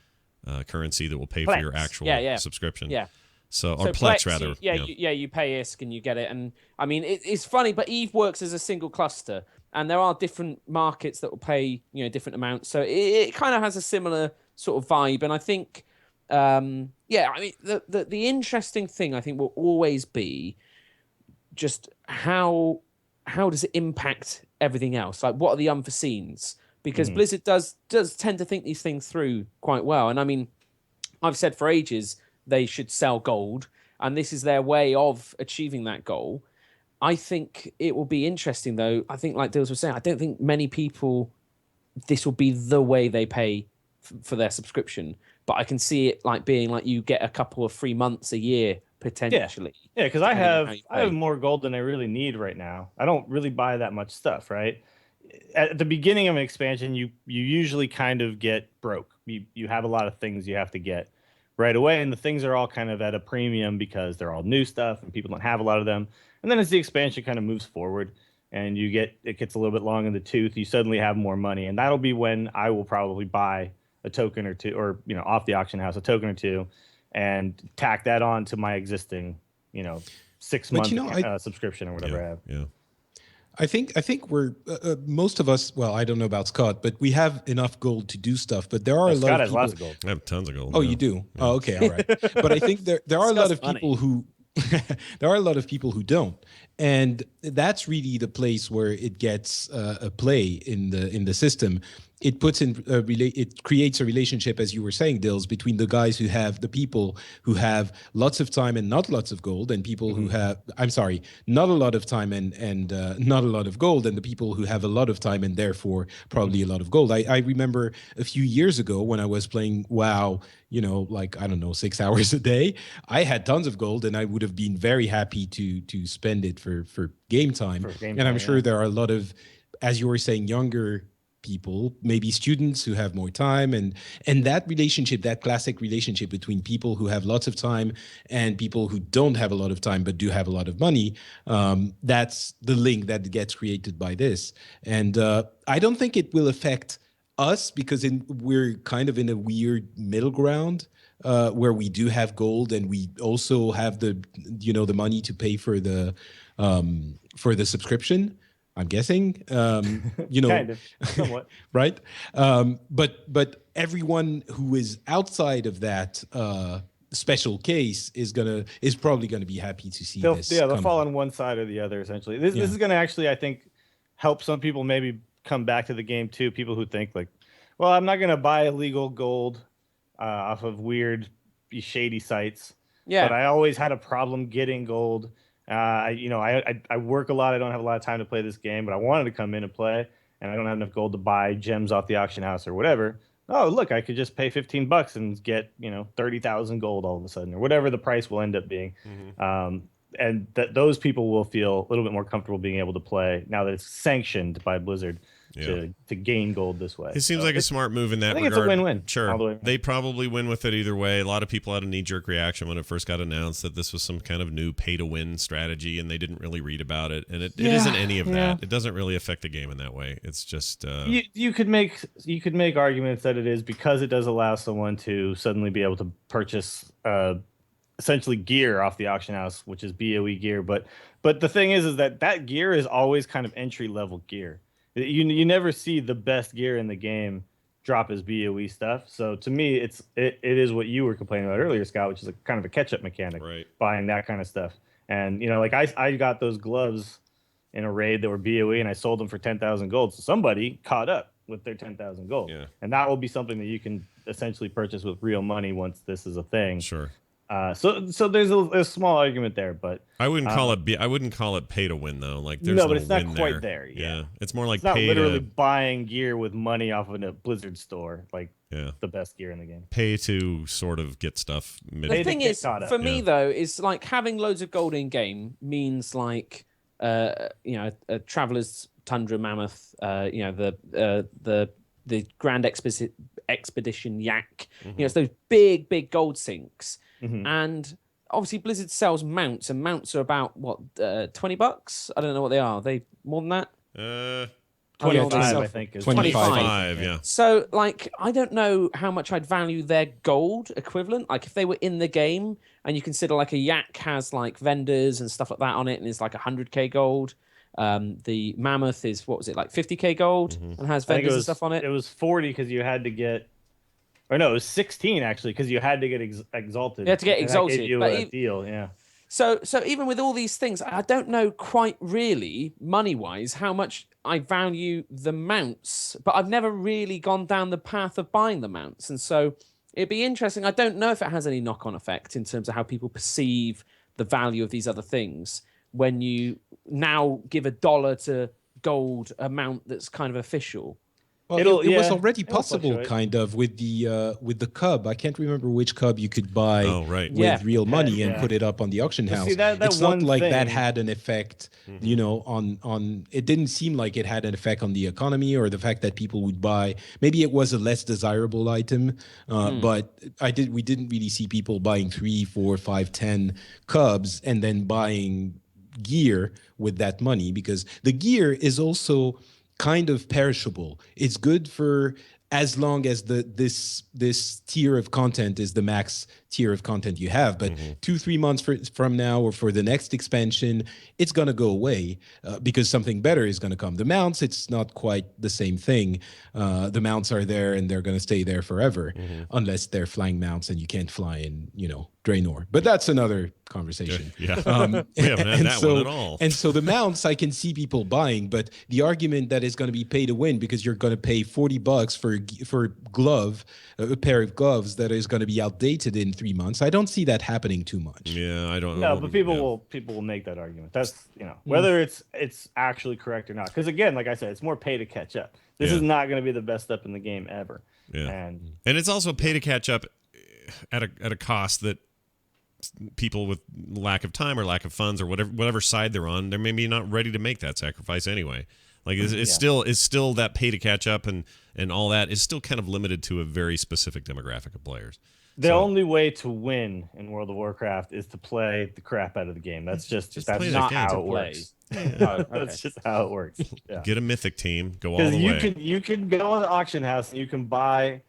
currency that will pay for your actual subscription. Yeah. So or Plex rather. You pay ISK and you get it. And I mean, it's funny, but EVE works as a single cluster, and there are different markets that will pay different amounts. So it kind of has a similar sort of vibe. And I think, I mean, the interesting thing I think will always be just how does it impact everything else? Like, what are the unforeseens? Because Blizzard does tend to think these things through quite well. And I mean, I've said for ages they should sell gold, and this is their way of achieving that goal. I think it will be interesting, though. I think, like Dills was saying, I don't think many people, this will be the way they pay for their subscription. But I can see it like being like you get a couple of free months a year potentially. Yeah, because I have more gold than I really need right now. I don't really buy that much stuff, right? At the beginning of an expansion, you usually kind of get broke. You have a lot of things you have to get right away, and the things are all kind of at a premium because they're all new stuff and people don't have a lot of them. And then as the expansion kind of moves forward and it gets a little bit long in the tooth, you suddenly have more money, and that'll be when I will probably buy a token or two, or off the auction house, a token or two, and tack that on to my existing 6 month subscription or whatever I have. Yeah. I think we're most of us. Well, I don't know about Scott, but we have enough gold to do stuff. But there are a lot Scott of has people. lots of gold. I have tons of gold. Oh, yeah. you do? Yeah. Oh, okay, all right. But I think there are a lot of Scott's people who there are a lot of people who don't, and that's really the place where it gets a play in the system. It puts in it creates a relationship, as you were saying, Dills, between the guys who have the people who have lots of time and not lots of gold, and people who have not a lot of time and not a lot of gold, and the people who have a lot of time and therefore probably a lot of gold. I remember a few years ago when I was playing WoW, 6 hours a day, I had tons of gold, and I would have been very happy to spend it for game time. I'm sure there are a lot of, as you were saying, younger people, maybe students who have more time, and that relationship, that classic relationship between people who have lots of time and people who don't have a lot of time but do have a lot of money, that's the link that gets created by this. And I don't think it will affect us because we're kind of in a weird middle ground where we do have gold and we also have the money to pay for the subscription. I'm guessing, kind of, somewhat, right? But everyone who is outside of that special case is probably gonna be happy to see this. Yeah, they'll fall on one side or the other. Essentially, this is gonna actually, I think, help some people maybe come back to the game too. People who think like, well, I'm not gonna buy illegal gold off of weird, shady sites. Yeah, but I always had a problem getting gold. I work a lot. I don't have a lot of time to play this game, but I wanted to come in and play, and I don't have enough gold to buy gems off the auction house or whatever. Oh, look, I could just pay $15 and get 30,000 gold all of a sudden, or whatever the price will end up being. those people will feel a little bit more comfortable being able to play now that it's sanctioned by Blizzard to gain gold this way. It seems like a smart move in that regard. I think it's a win-win. Sure. They probably win with it either way. A lot of people had a knee-jerk reaction when it first got announced that this was some kind of new pay-to-win strategy, and they didn't really read about it. And it isn't any of that. It doesn't really affect the game in that way. It's just... You could make arguments that it is because it does allow someone to suddenly be able to purchase essentially gear off the auction house, which is BOE gear. But the thing is that gear is always kind of entry-level gear. You never see the best gear in the game drop as BOE stuff. So to me, it is what you were complaining about earlier, Scott, which is a kind of a catch-up mechanic, right? Buying that kind of stuff. And like I got those gloves in a raid that were BOE, and I sold them for 10,000 gold. So somebody caught up with their 10,000 gold, and that will be something that you can essentially purchase with real money once this is a thing. Sure. So there's a small argument there, but I wouldn't call it pay to win though. Like there's no, but it's not quite there. Yeah, it's more like it's not literally buying gear with money off of a Blizzard store, like the best gear in the game. Pay to sort of get stuff. The thing is, for me though, is like having loads of gold in game means like a Traveler's Tundra Mammoth, the Grand Expedition Yak. It's those big gold sinks. And obviously Blizzard sells mounts, and mounts are about what, $20? I don't know what they are. Are they more than that? 25, I think. Is 25, yeah. So, like, I don't know how much I'd value their gold equivalent. Like, if they were in the game, and you consider like a Yak has like vendors and stuff like that on it, and it's like 100k gold. The Mammoth is, what was it, like 50k gold, and has vendors and stuff on it. It was 40 because you had to get. Or no, it was 16 actually, because you had to get exalted. You had to get exalted. That gave you a deal, yeah. So even with all these things, I don't know quite really, money-wise, how much I value the mounts, but I've never really gone down the path of buying the mounts. And so it'd be interesting. I don't know if it has any knock-on effect in terms of how people perceive the value of these other things when you now give $1 to gold amount that's kind of official. Well, it was already possible, kind of, with the cub. I can't remember which cub you could buy with real money and put it up on the auction house. See, it's not like that had an effect, on. It didn't seem like it had an effect on the economy or the fact that people would buy. Maybe it was a less desirable item, but we didn't really see people buying 3, 4, 5, 10 cubs and then buying gear with that money, because the gear is also kind of perishable. It's good for as long as this tier of content is the max tier of content you have. But 2-3 months from now, or for the next expansion, it's going to go away because something better is going to come. The mounts, it's not quite the same thing. The mounts are there and they're going to stay there forever, unless they're flying mounts and you can't fly in, Draenor. But that's another conversation. We haven't had that one at all. And so the mounts I can see people buying, but the argument that it's going to be pay to win because you're going to pay $40 for a pair of gloves that is going to be outdated in 3 months, I don't see that happening too much. Yeah, I don't know. No, but people will make that argument. That's whether it's actually correct or not. Because again, like I said, it's more pay to catch up. This is not going to be the best stuff in the game ever. Yeah, and it's also pay to catch up at a cost that people with lack of time or lack of funds or whatever side they're on, they're maybe not ready to make that sacrifice anyway. Like it's still that pay to catch up and all that is still kind of limited to a very specific demographic of players. The only way to win in World of Warcraft is to play the crap out of the game. That's that's not how it works. That's just how it works. Yeah. Get a mythic team, go all the way. You can go on the auction house and you can buy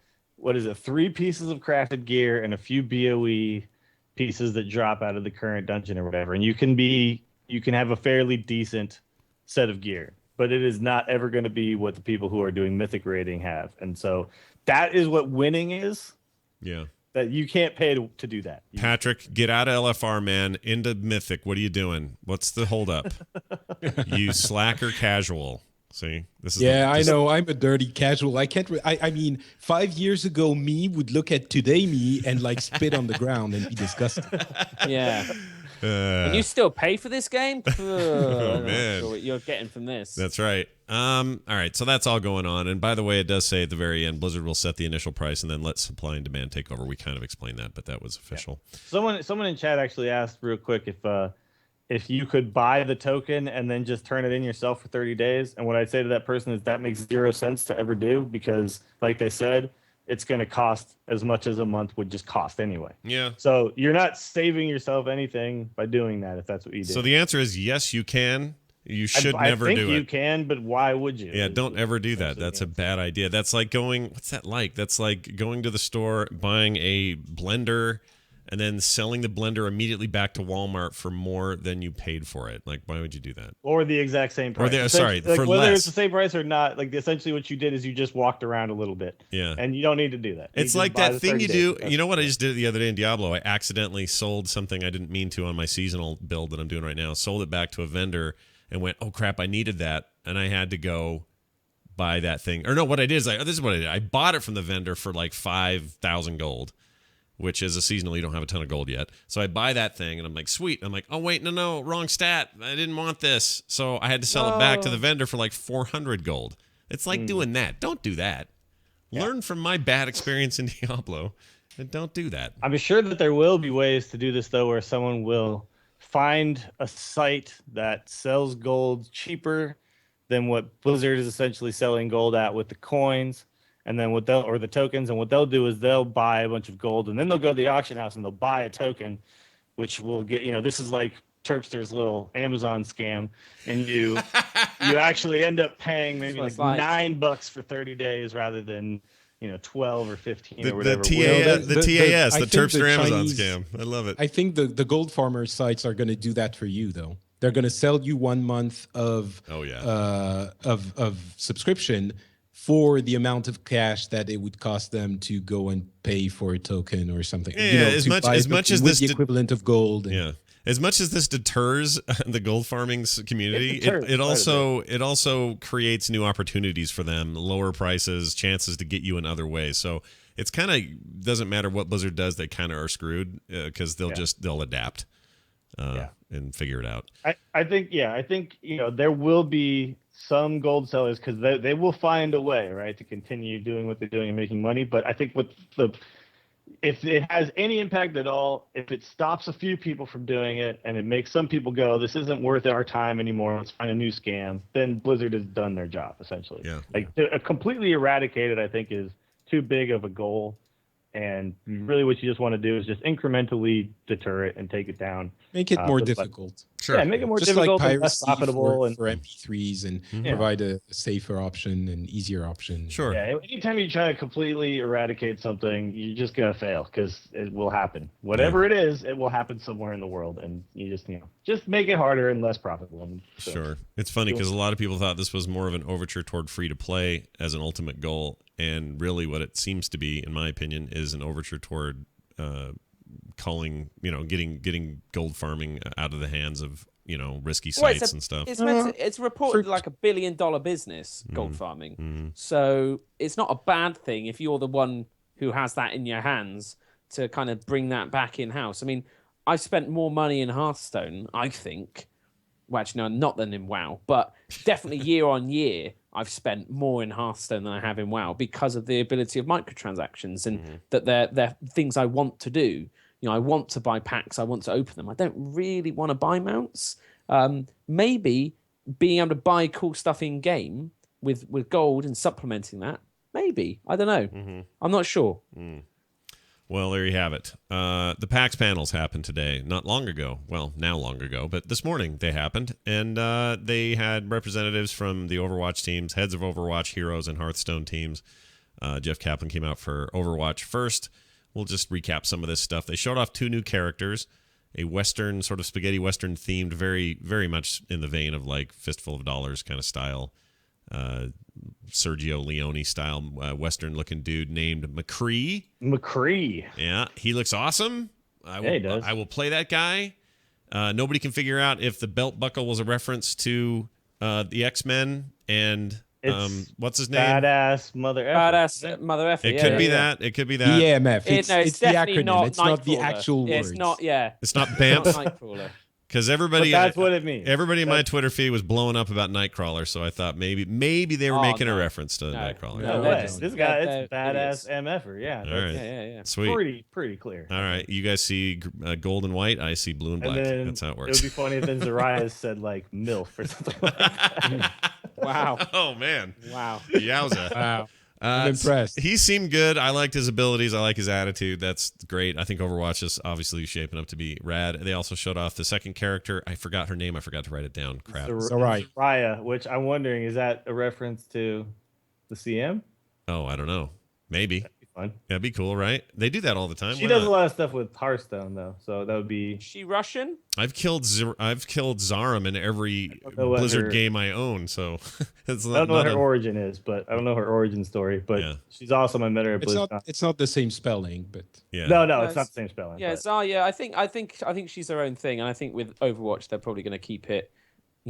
3 pieces of crafted gear and a few BOE pieces that drop out of the current dungeon or whatever, and you can have a fairly decent set of gear. But it is not ever going to be what the people who are doing mythic raiding have, and so that is what winning is. Yeah. That you can't pay to do that. Patrick, get out of LFR, man. Into Mythic. What are you doing? What's the holdup? You slacker casual. See, this is. Yeah, I know. I'm a dirty casual. I can't. I mean, 5 years ago, me would look at today me and like spit on the ground and be disgusted. Yeah. And you still pay for this game? Oh man, what you're getting from this. That's right. All right, so that's all going on. And by the way, it does say at the very end, Blizzard will set the initial price and then let supply and demand take over. We kind of explained that, but that was official. Yeah. Someone in chat actually asked real quick if if you could buy the token and then just turn it in yourself for 30 days. And what I'd say to that person is that makes 0 sense to ever do, because like they said, it's going to cost as much as a month would just cost anyway. Yeah. So you're not saving yourself anything by doing that if that's what you do. So the answer is yes, you can. You should never do it. I think you can, but why would you? Yeah, don't ever do that. That's a bad idea. That's like going, what's that like? That's like going to the store, buying a blender, and then selling the blender immediately back to Walmart for more than you paid for it. Like, why would you do that? Or the exact same price. Sorry, like, for whether less. it's the same price or not, like essentially what you did is you just walked around a little bit. Yeah. And you don't need to do that. It's like that thing you do. You know what I just did the other day in Diablo? I accidentally sold something I didn't mean to on my seasonal build that I'm doing right now. Sold it back to a vendor and went, oh, crap, I needed that. And I had to go buy that thing. Or no, what I did is, this is what I did. I bought it from the vendor for like 5,000 gold. Which is a seasonal, you don't have a ton of gold yet. So I buy that thing, and I'm like, sweet. I'm like, oh, wait, no, wrong stat. I didn't want this. So I had to sell it back to the vendor for like 400 gold. It's like doing that. Don't do that. Yeah. Learn from my bad experience in Diablo, and don't do that. I'm sure that there will be ways to do this, though, where someone will find a site that sells gold cheaper than what Blizzard is essentially selling gold at with the coins. And then the tokens, and what they'll do is they'll buy a bunch of gold, and then they'll go to the auction house and they'll buy a token, which will get, this is like Terpster's little Amazon scam, and you actually end up paying maybe like $9 for 30 days rather than 12 or 15 or whatever. The TAS, the Terpster Amazon scam. I love it. I think the gold farmer sites are going to do that for you, though. They're going to sell you 1 month of of subscription for the amount of cash that it would cost them to go and pay for a token or something. As much as this the equivalent of gold. As much as this deters the gold farming community, it also creates new opportunities for them, lower prices, chances to get you in other ways. So it's kind of doesn't matter what Blizzard does; they kind of are screwed because they'll adapt and figure it out. I think there will be some gold sellers because they will find a way, right, to continue doing what they're doing and making money. But I think if it has any impact at all, if it stops a few people from doing it and it makes some people go, this isn't worth our time anymore, let's find a new scam, then Blizzard has done their job, essentially. To completely eradicate it, I think, is too big of a goal. And really what you just want to do is just incrementally deter it and take it down. Make it more difficult. Sure. Yeah, make it more difficult and less profitable. For MP3s and provide a safer option and easier option. Sure. Yeah, anytime you try to completely eradicate something, you're just going to fail because it will happen. Whatever it is, it will happen somewhere in the world. And you just make it harder and less profitable. So, sure. It's funny because a lot of people thought this was more of an overture toward free-to-play as an ultimate goal. And really what it seems to be, in my opinion, is an overture toward getting gold farming out of the hands of, risky sites and stuff. It's reported like $1 billion business, gold farming. Mm-hmm. So it's not a bad thing if you're the one who has that in your hands to kind of bring that back in-house. I mean, I've spent more money in Hearthstone, I think. Well, actually, no, not than in WoW, but definitely year on year, I've spent more in Hearthstone than I have in WoW because of the ability of microtransactions and that they're things I want to do. I want to buy packs. I want to open them. I don't really want to buy mounts. Maybe being able to buy cool stuff in game with gold and supplementing that. Maybe. I don't know. Mm-hmm. I'm not sure. Mm. Well, there you have it. The PAX panels happened today, not long ago. Well, now long ago, but this morning they happened. And they had representatives from the Overwatch teams, heads of Overwatch, Heroes, and Hearthstone teams. Jeff Kaplan came out for Overwatch first. We'll just recap some of this stuff. They showed off 2 new characters, a Western, sort of spaghetti Western themed, very, very much in the vein of like Fistful of Dollars kind of style. Sergio Leone style Western looking dude named McCree. Yeah, he looks awesome. He does. I will play that guy. Nobody can figure out if the belt buckle was a reference to the X-Men and what's his name? Badass Mother Effer. It could be that. It could be that. EMF. It's the acronym. Not it's not the Nightcrawler. actual words. It's not. Yeah. It's not BAMF. Nightcrawler. Because everybody, But that's what it means. Everybody in my Twitter feed was blowing up about Nightcrawler, so I thought maybe they were making a reference to Nightcrawler. No way. This guy, it's badass MFer. Yeah. All right. Yeah. Sweet. Pretty clear. All right. You guys see gold and white. I see blue and black. That's how it works. It would be funny if then Zariah said like MILF or something like that. Wow. Oh man. Wow. Yowza. Wow. I'm impressed. He seemed good. I liked his abilities. I like his attitude. That's great. I think Overwatch is obviously shaping up to be rad. They also showed off the second character. I forgot her name. I forgot to write it down. Crap. Zariah, which I'm wondering, is that a reference to the CM? Oh, I don't know. Maybe. That'd be fun. That'd be cool, right? They do that all the time. She does a lot of stuff with Hearthstone, though, so that would be. Is she Russian? I've killed Zarum in every Blizzard game I own, so it's I don't know what her origin is, but I don't know her origin story. But she's awesome. I met her at BlizzCon. It's not the same spelling, but no, it's not the same spelling. Yeah, Zarya. I think she's her own thing, and I think with Overwatch they're probably going to keep it,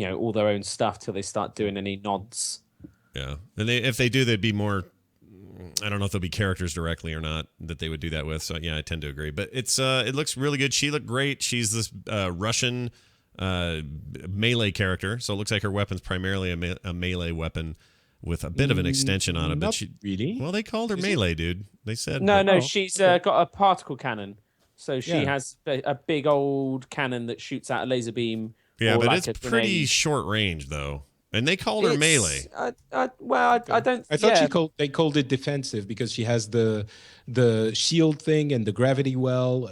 all their own stuff till they start doing any nods. Yeah, and if they do, they'd be more. I don't know if there'll be characters directly or not that they would do that with. So yeah, I tend to agree. But it looks really good. She looked great. She's this Russian melee character, so it looks like her weapon's primarily a melee weapon with a bit of an extension on it. But she really. Well, they called her melee, dude. They said no. She's got a particle cannon, so she has a big old cannon that shoots out a laser beam. Yeah, but it's pretty short range though. And they called her melee. I don't. I thought they called it defensive because she has the shield thing and the gravity well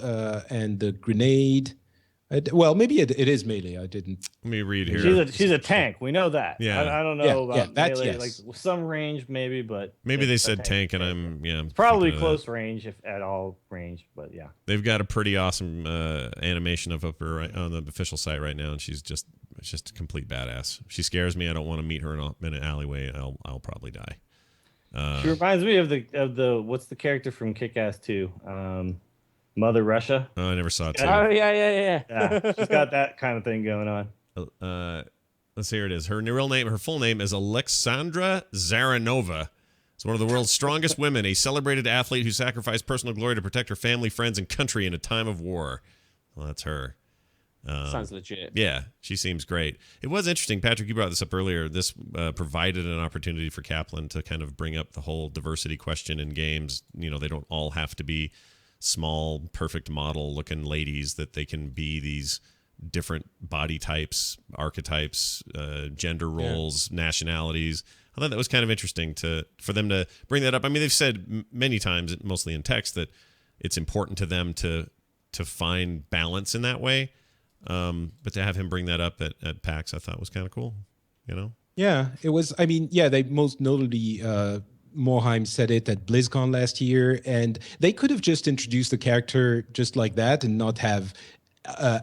and the grenade. Maybe it is melee. I didn't. Let me read here. She's a tank. We know that. Yeah. I don't know about melee. Yes. Like some range, maybe, but maybe they said tank, and I'm It's probably close range, if at all range. But yeah, they've got a pretty awesome animation of her on the official site right now, and she's just a complete badass. She scares me. I don't want to meet her in an alleyway. I'll probably die. She reminds me of the what's the character from Kick-Ass 2? Mother Russia. Oh, I never saw it too. Oh yeah. Yeah, she's got that kind of thing going on. Let's see, here it is. Her full name is Alexandra Zaranova. She's one of the world's strongest women, a celebrated athlete who sacrificed personal glory to protect her family, friends, and country in a time of war. Well, that's her. Sounds legit. Yeah, she seems great. It was interesting, Patrick, you brought this up earlier. This provided an opportunity for Kaplan to kind of bring up the whole diversity question in games. They don't all have to be small, perfect model looking ladies, that they can be these different body types, archetypes, gender roles, nationalities. I thought that was kind of interesting for them to bring that up. I mean, they've said many times, mostly in text, that it's important to them to find balance in that way. But to have him bring that up at PAX, I thought was kind of cool, Yeah, it was. I mean, they most notably Moheim said it at BlizzCon last year, and they could have just introduced the character just like that and not have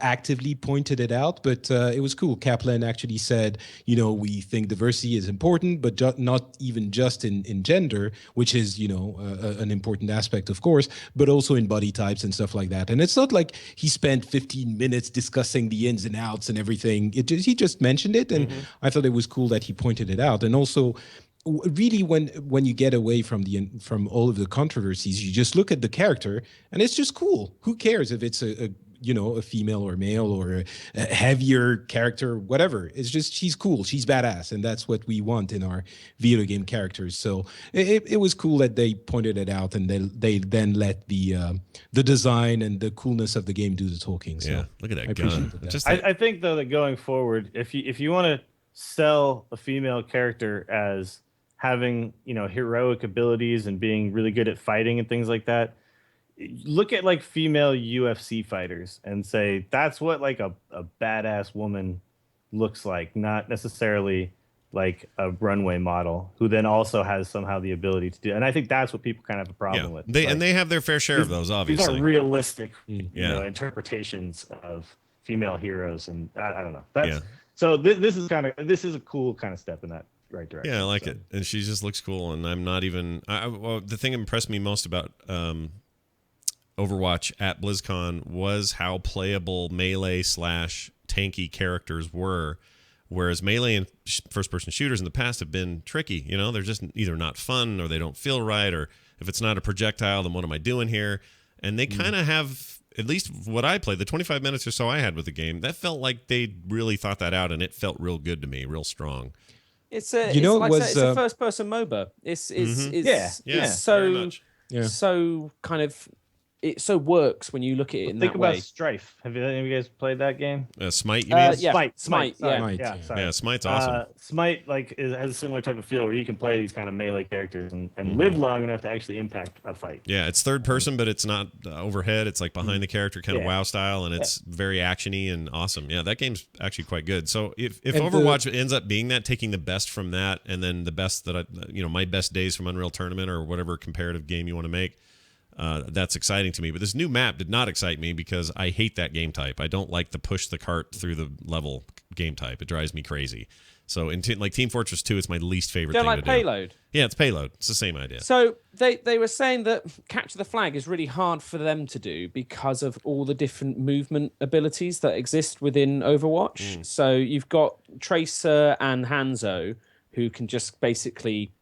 actively pointed it out. But it was cool. Kaplan actually said, we think diversity is important, but not even just in gender, which is, an important aspect, of course, but also in body types and stuff like that. And it's not like he spent 15 minutes discussing the ins and outs and everything. He just mentioned it, and I thought it was cool that he pointed it out. And also, really, when you get away from all of the controversies, you just look at the character, and it's just cool. Who cares if it's a female or male or a heavier character, whatever. It's just she's cool, she's badass, and that's what we want in our video game characters. So it was cool that they pointed it out, and they then let the design and the coolness of the game do the talking. So yeah, look at that gun. I think though that going forward, if you want to sell a female character as having heroic abilities and being really good at fighting and things like that, look at like female UFC fighters and say that's what like a badass woman looks like, not necessarily like a runway model who then also has somehow the ability to do. And I think that's what people kind of have a problem with. They have their fair share of those, obviously. These are realistic interpretations of female heroes, and I don't know. So this is a cool kind of step in that right direction. Yeah, I like it, and she just looks cool. And I'm not even. The thing that impressed me most about Overwatch at BlizzCon was how playable melee / tanky characters were. Whereas melee and first-person shooters in the past have been tricky. They're just either not fun or they don't feel right, or if it's not a projectile, then what am I doing here? And they kind of have at least what I played, the 25 minutes or so I had with the game, that felt like they really thought that out, and it felt real good to me, real strong. It's a it's a first person MOBA. It's so kind of it so works when you look at it in that way. Think about Strife. Have any of you guys played that game? Smite, you mean? Yeah, Smite. Sorry. Yeah, Smite's awesome. Smite has a similar type of feel where you can play these kind of melee characters and live long enough to actually impact a fight. Yeah, it's third person, but it's not overhead. It's like behind the character, kind of WoW style, and it's very actiony and awesome. Yeah, that game's actually quite good. So if Overwatch ends up being that, taking the best from that, and then the best that my best days from Unreal Tournament or whatever comparative game you want to make. That's exciting to me, but this new map did not excite me because I hate that game type. I don't like the push the cart through the level game type. It drives me crazy. So in Team Fortress 2, it's my least favorite thing to do. Payload? Yeah, it's payload. It's the same idea. So they were saying that capture the flag is really hard for them to do because of all the different movement abilities that exist within Overwatch. So you've got Tracer and Hanzo who can just basically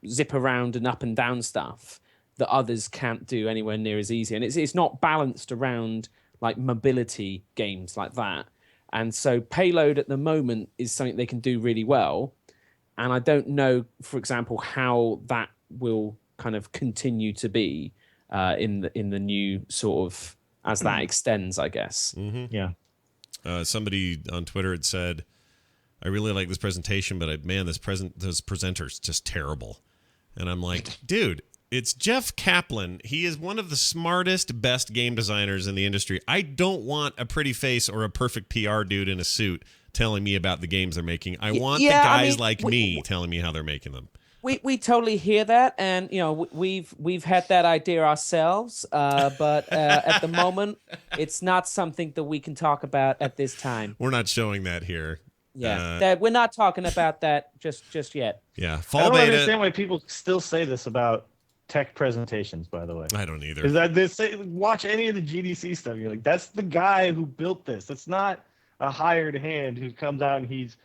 zip around and up and down stuff that others can't do anywhere near as easy, and it's not balanced around like mobility games like that. And so payload at the moment is something they can do really well, and I don't know, for example, how that will kind of continue to be in the new sort of as that extends, I guess. Yeah. Somebody on Twitter had said, "I really like this presentation, but this presenter's just terrible," and I'm like, dude. It's Jeff Kaplan. He is one of the smartest, best game designers in the industry. I don't want a pretty face or a perfect PR dude in a suit telling me about the games they're making. I want the guys like me telling me how they're making them. We totally hear that, and we've had that idea ourselves, but at the moment, it's not something that we can talk about at this time. We're not showing that here. Yeah, we're not talking about that just yet. Yeah, I don't understand why people still say this about tech presentations, by the way. I don't either. Because they say, watch any of the GDC stuff. You're like, that's the guy who built this. That's not a hired hand who comes out and he's,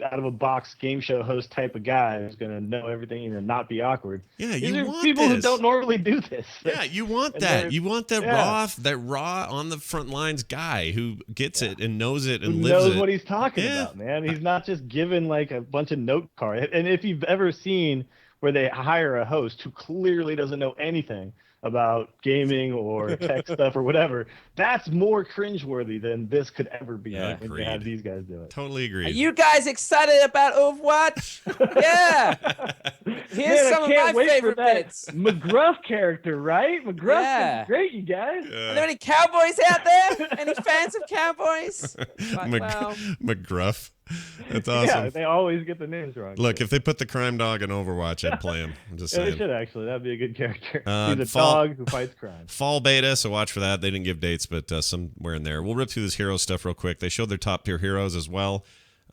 out of a box game show host type of guy who's going to know everything and not be awkward. Yeah, These are want people this. who don't normally do this. Yeah, you want that. You want that raw on the front lines guy who gets it and knows it and lives it. Knows what he's talking about, man. He's not just given like a bunch of note cards. And if you've ever seen where they hire a host who clearly doesn't know anything about gaming or tech stuff or whatever, that's more cringeworthy than this could ever be. Yeah, when you have these guys do it. Totally agree. Are you guys excited about Overwatch? Yeah. Here's some of my favorite bits. McGruff character, right? McGruff is great, you guys. Are there any cowboys out there? Any fans of cowboys? McGruff. That's awesome. Yeah, they always get the names wrong. Look, if they put the crime dog in Overwatch, I'd play him. I'm just saying. They should actually. That'd be a good character. He's a dog who fights crime. Fall beta, so watch for that. They didn't give dates, but somewhere in there. We'll rip through this hero stuff real quick. They showed their top tier heroes as well.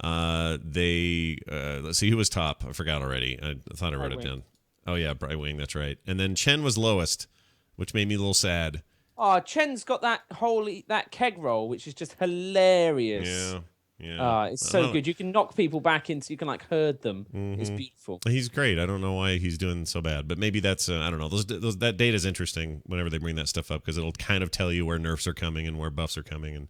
Let's see who was top. I forgot already. I thought I wrote it down. Oh yeah, Brightwing. That's right. And then Chen was lowest, which made me a little sad. Oh, Chen's got that keg roll, which is just hilarious. Yeah. Yeah, it's so good. You can knock people back into. You can like herd them. It's beautiful. He's great. I don't know why he's doing so bad, but maybe that's I don't know. That data is interesting whenever they bring that stuff up because it'll kind of tell you where nerfs are coming and where buffs are coming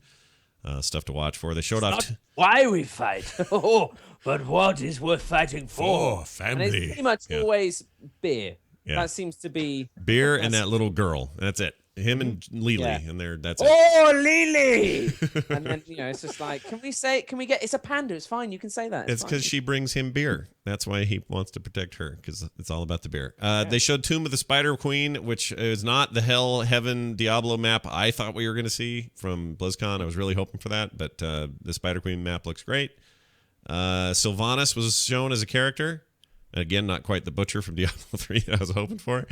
and stuff to watch for. They showed off why we fight, but what is worth fighting for? Family. And it's pretty much always beer. Yeah. That seems to be beer and that little girl. That's it. Him and Lily, and that's it. Oh, Lily! And then it's just like, can we get? It's a panda. It's fine. You can say that. It's because she brings him beer. That's why he wants to protect her because it's all about the beer. They showed Tomb of the Spider Queen, which is not the Hell Heaven Diablo map I thought we were going to see from BlizzCon. I was really hoping for that, but the Spider Queen map looks great. Sylvanas was shown as a character. Again, not quite the butcher from Diablo 3 that I was hoping for.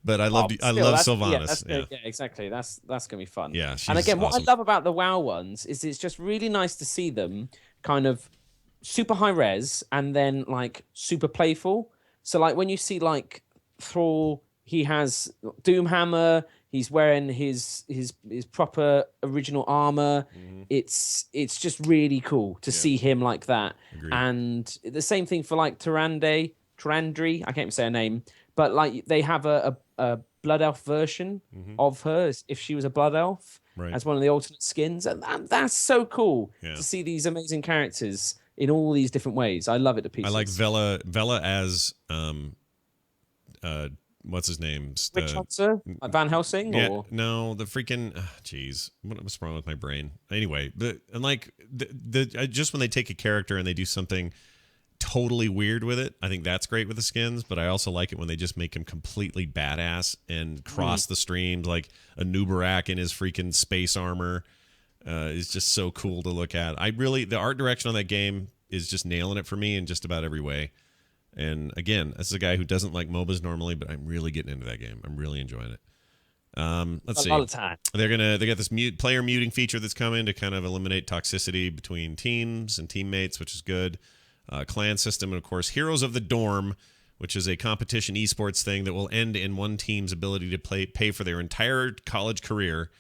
But I love Sylvanas. Yeah, exactly. That's gonna be fun. Yeah, she's and again, awesome. what I love about the WoW ones is it's just really nice to see them kind of super high res and then like super playful. So like when you see like Thrall, he has Doomhammer. He's wearing his proper original armor. It's just really cool to see him like that. Agreed. And the same thing for like Tarandri. I can't even say her name. But like they have a blood elf version of her if she was a blood elf as one of the alternate skins. And that's so cool to see these amazing characters in all these different ways. I love it to pieces. I like Vela as what's his name? Witch Hunter? Van Helsing? Yeah, or? no, the freaking jeez, what's wrong with my brain? Anyway, just when they take a character and they do something totally weird with it, I think that's great with the skins. But I also like it when they just make him completely badass and cross the streams, like a Nubarak in his freaking space armor. Is just so cool to look at. The art direction on that game is just nailing it for me in just about every way. And again, this is a guy who doesn't like MOBAs normally, but I'm really getting into that game. I'm really enjoying it. Let's see. All the time. They got this player muting feature that's coming to kind of eliminate toxicity between teams and teammates, which is good. Clan system, and of course, Heroes of the Dorm, which is a competition esports thing that will end in one team's ability to pay for their entire college career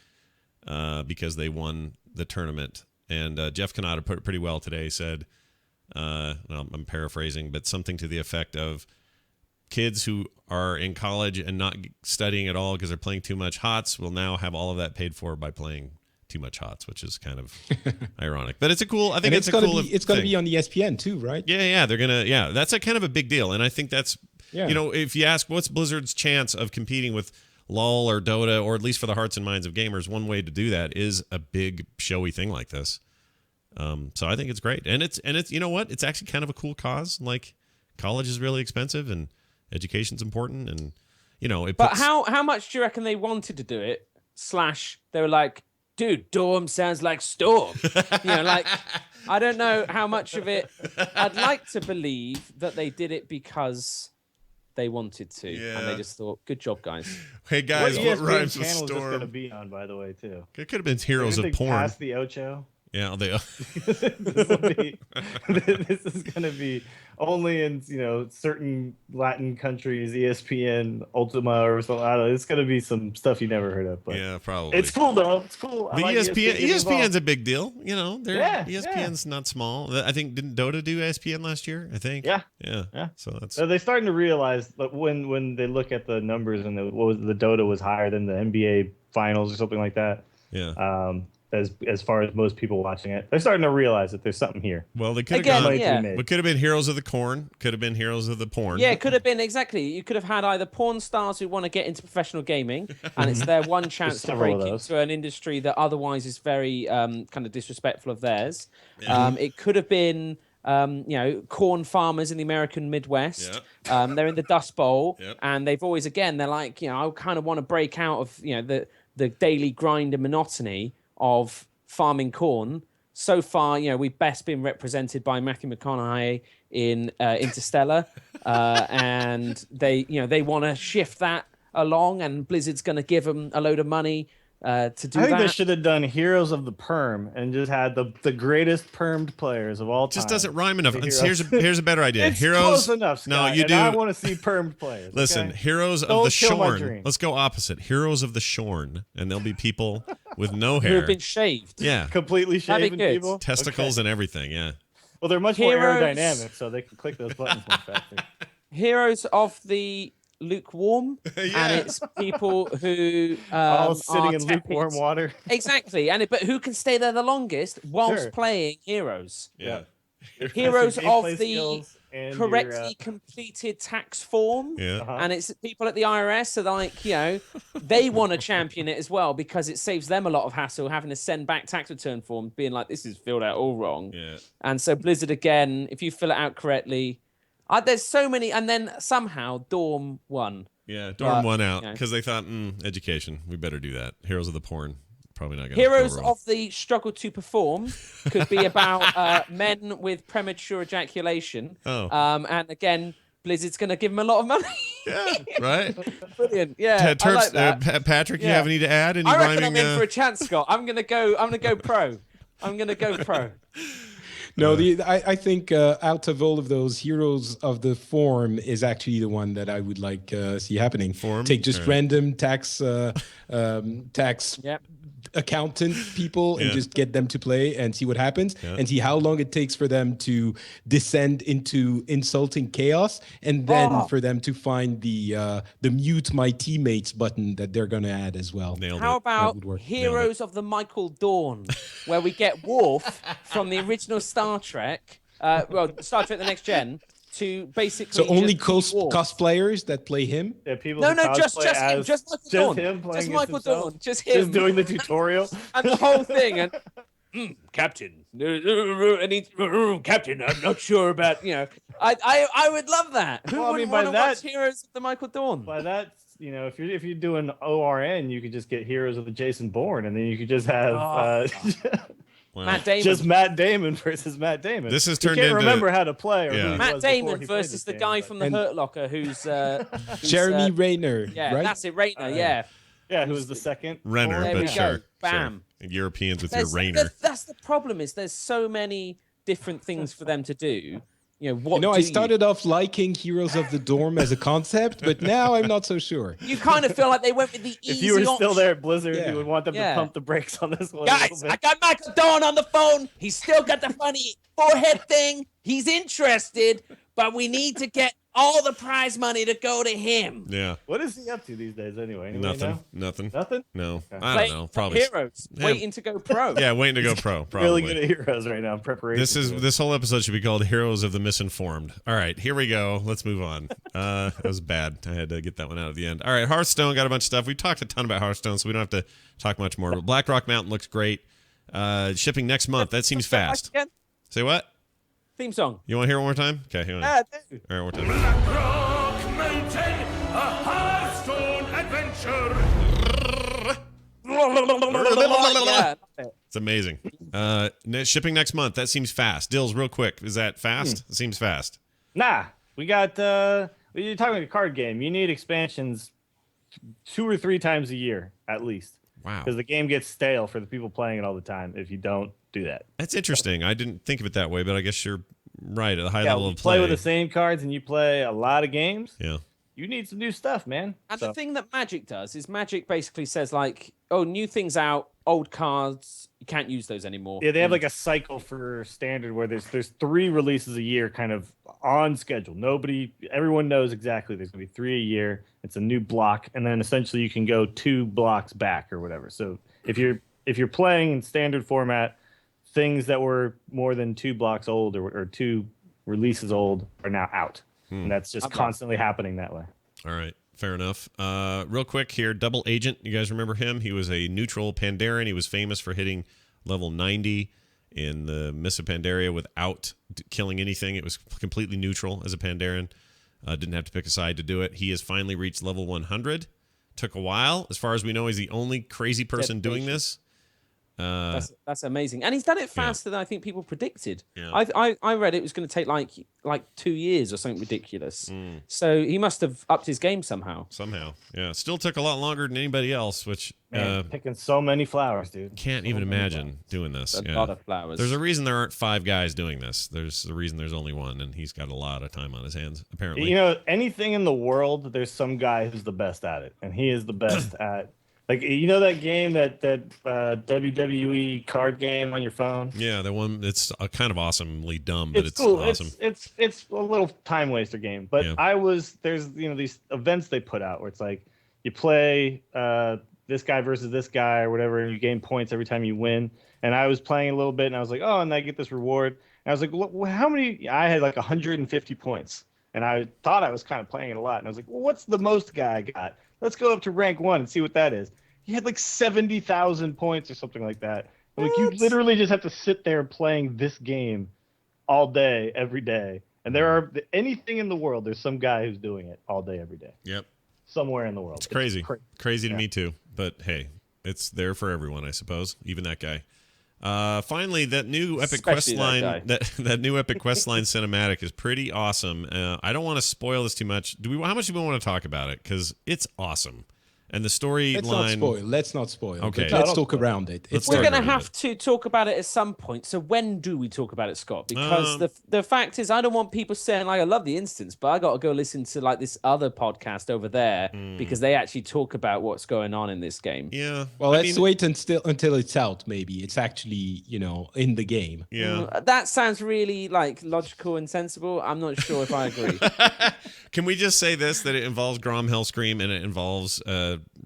because they won the tournament. And Jeff Kanata put it pretty well today. Said, I'm paraphrasing, but something to the effect of kids who are in college and not studying at all because they're playing too much HOTS will now have all of that paid for by playing too much HOTS, which is kind of ironic. But it's a cool. I think it's going to be on ESPN too, right? Yeah. They're gonna. Yeah, that's a kind of a big deal, and I think that's. Yeah. You know, if you ask what's Blizzard's chance of competing with LoL or Dota, or at least for the hearts and minds of gamers, one way to do that is a big showy thing like this. So I think it's great, and it's you know what? It's actually kind of a cool cause. Like, college is really expensive, and education's important, and you know. But how much do you reckon they wanted to do it? / they were like, dude, Dorm sounds like Storm. Like, I don't know how much of it. I'd like to believe that they did it because they wanted to, and they just thought, good job, guys. Hey guys, what rhymes with Storm? This is Storm? going to be on, by the way, too. It could have been Heroes of Porn. Past the Ocho. Yeah, this is going to be only in certain Latin countries, ESPN, Ultima, or something. I don't know. It's going to be some stuff you never heard of. But yeah, probably. It's cool though. It's cool. The ESPN's a big deal. You know, ESPN's not small. I think didn't Dota do ESPN last year? I think. Yeah. So that's. They're starting to realize that when they look at the numbers and the Dota was higher than the NBA finals or something like that. Yeah. As far as most people watching it, they're starting to realize that there's something here. Well, they could have gone. It could have been Heroes of the Corn. Could have been Heroes of the Porn. Yeah, it could have been exactly. You could have had either porn stars who want to get into professional gaming, and it's their one chance to break into an industry that otherwise is very kind of disrespectful of theirs. It could have been corn farmers in the American Midwest. Yep. They're in the Dust Bowl, and they've always they're like, I kind of want to break out of the daily grind and monotony of farming corn. So far, we've best been represented by Matthew McConaughey in Interstellar, and they want to shift that along, and Blizzard's going to give them a load of money to do that. I think they should have done Heroes of the Perm and just had the greatest permed players of all time. Just doesn't rhyme enough. Here's a better idea. It's close enough, Scott, no, you do. I want to see permed players. Listen, okay? Heroes of the Shorn. Let's go opposite. Heroes of the Shorn, and there'll be people with no hair who have been shaved. Yeah, completely shaven people, testicles and everything. Yeah. Well, they're much more aerodynamic, so they can click those buttons much faster. Heroes of the lukewarm, and it's people who all sitting in lukewarm water. Exactly, but who can stay there the longest whilst playing Heroes. Yeah. Heroes of the correctly completed tax form, and it's people at the IRS. So they want to champion it as well because it saves them a lot of hassle having to send back tax return forms, being like, this is filled out all wrong. Yeah. And so Blizzard again, if you fill it out correctly. There's so many, and then somehow Dorm won. Yeah, Dorm won out because they thought, education, we better do that. Heroes of the Porn, probably not going to Heroes of the Struggle to Perform could be about men with premature ejaculation. Oh. And again, Blizzard's going to give them a lot of money. Yeah, right? Brilliant. Yeah, I like that. Patrick, you have any to add? Any I reckon rhyming, I'm in for a chance, Scott. I'm going to go pro. No, I think out of all of those, Heroes of the Form is actually the one that I would like see happening. Form? Take just random tax accountant people and just get them to play and see what happens and see how long it takes for them to descend into insulting chaos, and then for them to find the mute my teammates button that they're going to add as well. How about Heroes of the Michael Dawn, where we get Worf from the original Star Trek, Star Trek The Next Gen, to basically so only cosplayers that play him? Yeah, people just him, just Michael Dawn, just Michael Dawn, just him, just doing the tutorial and the whole thing, and Captain, and he's Captain. I'm not sure about I would love that. Who wouldn't want to watch Heroes of the Michael Dawn? By that, if you're doing ORN, you could just get Heroes of the Jason Bourne, and then you could just have. Matt Damon. Just Matt Damon versus Matt Damon. This has turned you can't into remember how to play. Or who he Matt was Damon he versus the guy from the Hurt Locker, who's Jeremy Renner. Yeah, right? that's it, Rayner. Yeah. Yeah, who was the second? Renner, There but we sure. go. Bam. Sure. Europeans with your Rayner. That's the problem. Is there's so many different things for them to do. What I started off liking Heroes of the Dorm as a concept, but now I'm not so sure. You kind of feel like they went with the easy If you were option. still there at Blizzard, you would want them to pump the brakes on this one. Guys, I got Michael Dawn on the phone. He's still got the funny forehead thing. He's interested, but we need to get all the prize money to go to him. Yeah. What is he up to these days anyway? Nothing. Nothing? No. Okay. I don't know. Probably. Heroes. Waiting to go pro. Yeah, waiting to go pro. Probably. Really good at Heroes right now. Preparation. This whole episode should be called Heroes of the Misinformed. All right, here we go. Let's move on. That was bad. I had to get that one out at the end. All right, Hearthstone got a bunch of stuff. We talked a ton about Hearthstone, so we don't have to talk much more. But Blackrock Mountain looks great. Shipping next month. That seems fast. Say what? Theme song. You want to hear it one more time? Okay, here we go. Yeah, dude. All right, one more time. Blackrock Mountain, a Hearthstone adventure. Yeah. It's amazing. Shipping next month. That seems fast. Dills, real quick. Is that fast? It seems fast. Nah, we got. You're talking a card game. You need expansions 2 or 3 times a year at least. Wow. Because the game gets stale for the people playing it all the time if you don't do that. That's interesting. I didn't think of it that way, but I guess you're right. At a high level of play with the same cards and you play a lot of games. Yeah. You need some new stuff, man. And the thing that Magic does is Magic basically says new things out, old cards, you can't use those anymore. Yeah, they have like a cycle for standard where there's 3 releases a year kind of on schedule. Everyone knows exactly there's going to be 3 a year. It's a new block, and then essentially you can go 2 blocks back or whatever. So if you're playing in standard format, things that were more than 2 blocks old or 2 releases old are now out. And that's just constantly happening that way. All right. Fair enough. Real quick here, Double Agent. You guys remember him? He was a neutral Pandaren. He was famous for hitting level 90 in the Mists of Pandaria without killing anything. It was completely neutral as a Pandaren. Didn't have to pick a side to do it. He has finally reached level 100. Took a while. As far as we know, he's the only crazy person doing this. That's amazing, and he's done it faster than I think people predicted. Yeah. I read it was going to take like 2 years or something ridiculous. So he must have upped his game somehow. Yeah. Still took a lot longer than anybody else, which picking so many flowers, dude. Can't even imagine doing this. A lot of flowers. There's a reason there aren't 5 guys doing this. There's a reason there's only one, and he's got a lot of time on his hands, apparently. Anything in the world, there's some guy who's the best at it, and he is the best at. Like, that game, that WWE card game on your phone? Yeah, that one. It's kind of awesomely dumb, but it's cool. Awesome. It's a little time waster game. But there's these events they put out where it's like you play this guy versus this guy or whatever, and you gain points every time you win. And I was playing a little bit, and I was like, oh, and I get this reward. And I was like, well, how many? I had like 150 points, and I thought I was kind of playing it a lot. And I was like, well, what's the most guy got? Let's go up to rank 1 and see what that is. He had like 70,000 points or something like that. Like, you literally just have to sit there playing this game all day, every day. And there are anything in the world, there's some guy who's doing it all day, every day. Yep. Somewhere in the world. It's crazy. Crazy to me too. But hey, it's there for everyone, I suppose. Even that guy. Finally, that new Epic Questline, that new Epic Questline cinematic is pretty awesome. I don't want to spoil this too much. How much do we want to talk about it? Because it's awesome. And the storyline. Let's not spoil. Okay. Let's talk around it. We're going to have to talk about it at some point. So when do we talk about it, Scott? Because the fact is, I don't want people saying, like, I love the instance, but I got to go listen to, like, this other podcast over there because they actually talk about what's going on in this game. Yeah. Well, let's wait until it's out, maybe. It's actually, in the game. Yeah. That sounds really, like, logical and sensible. I'm not sure if I agree. Can we just say this, that it involves Grom Hellscream and it involves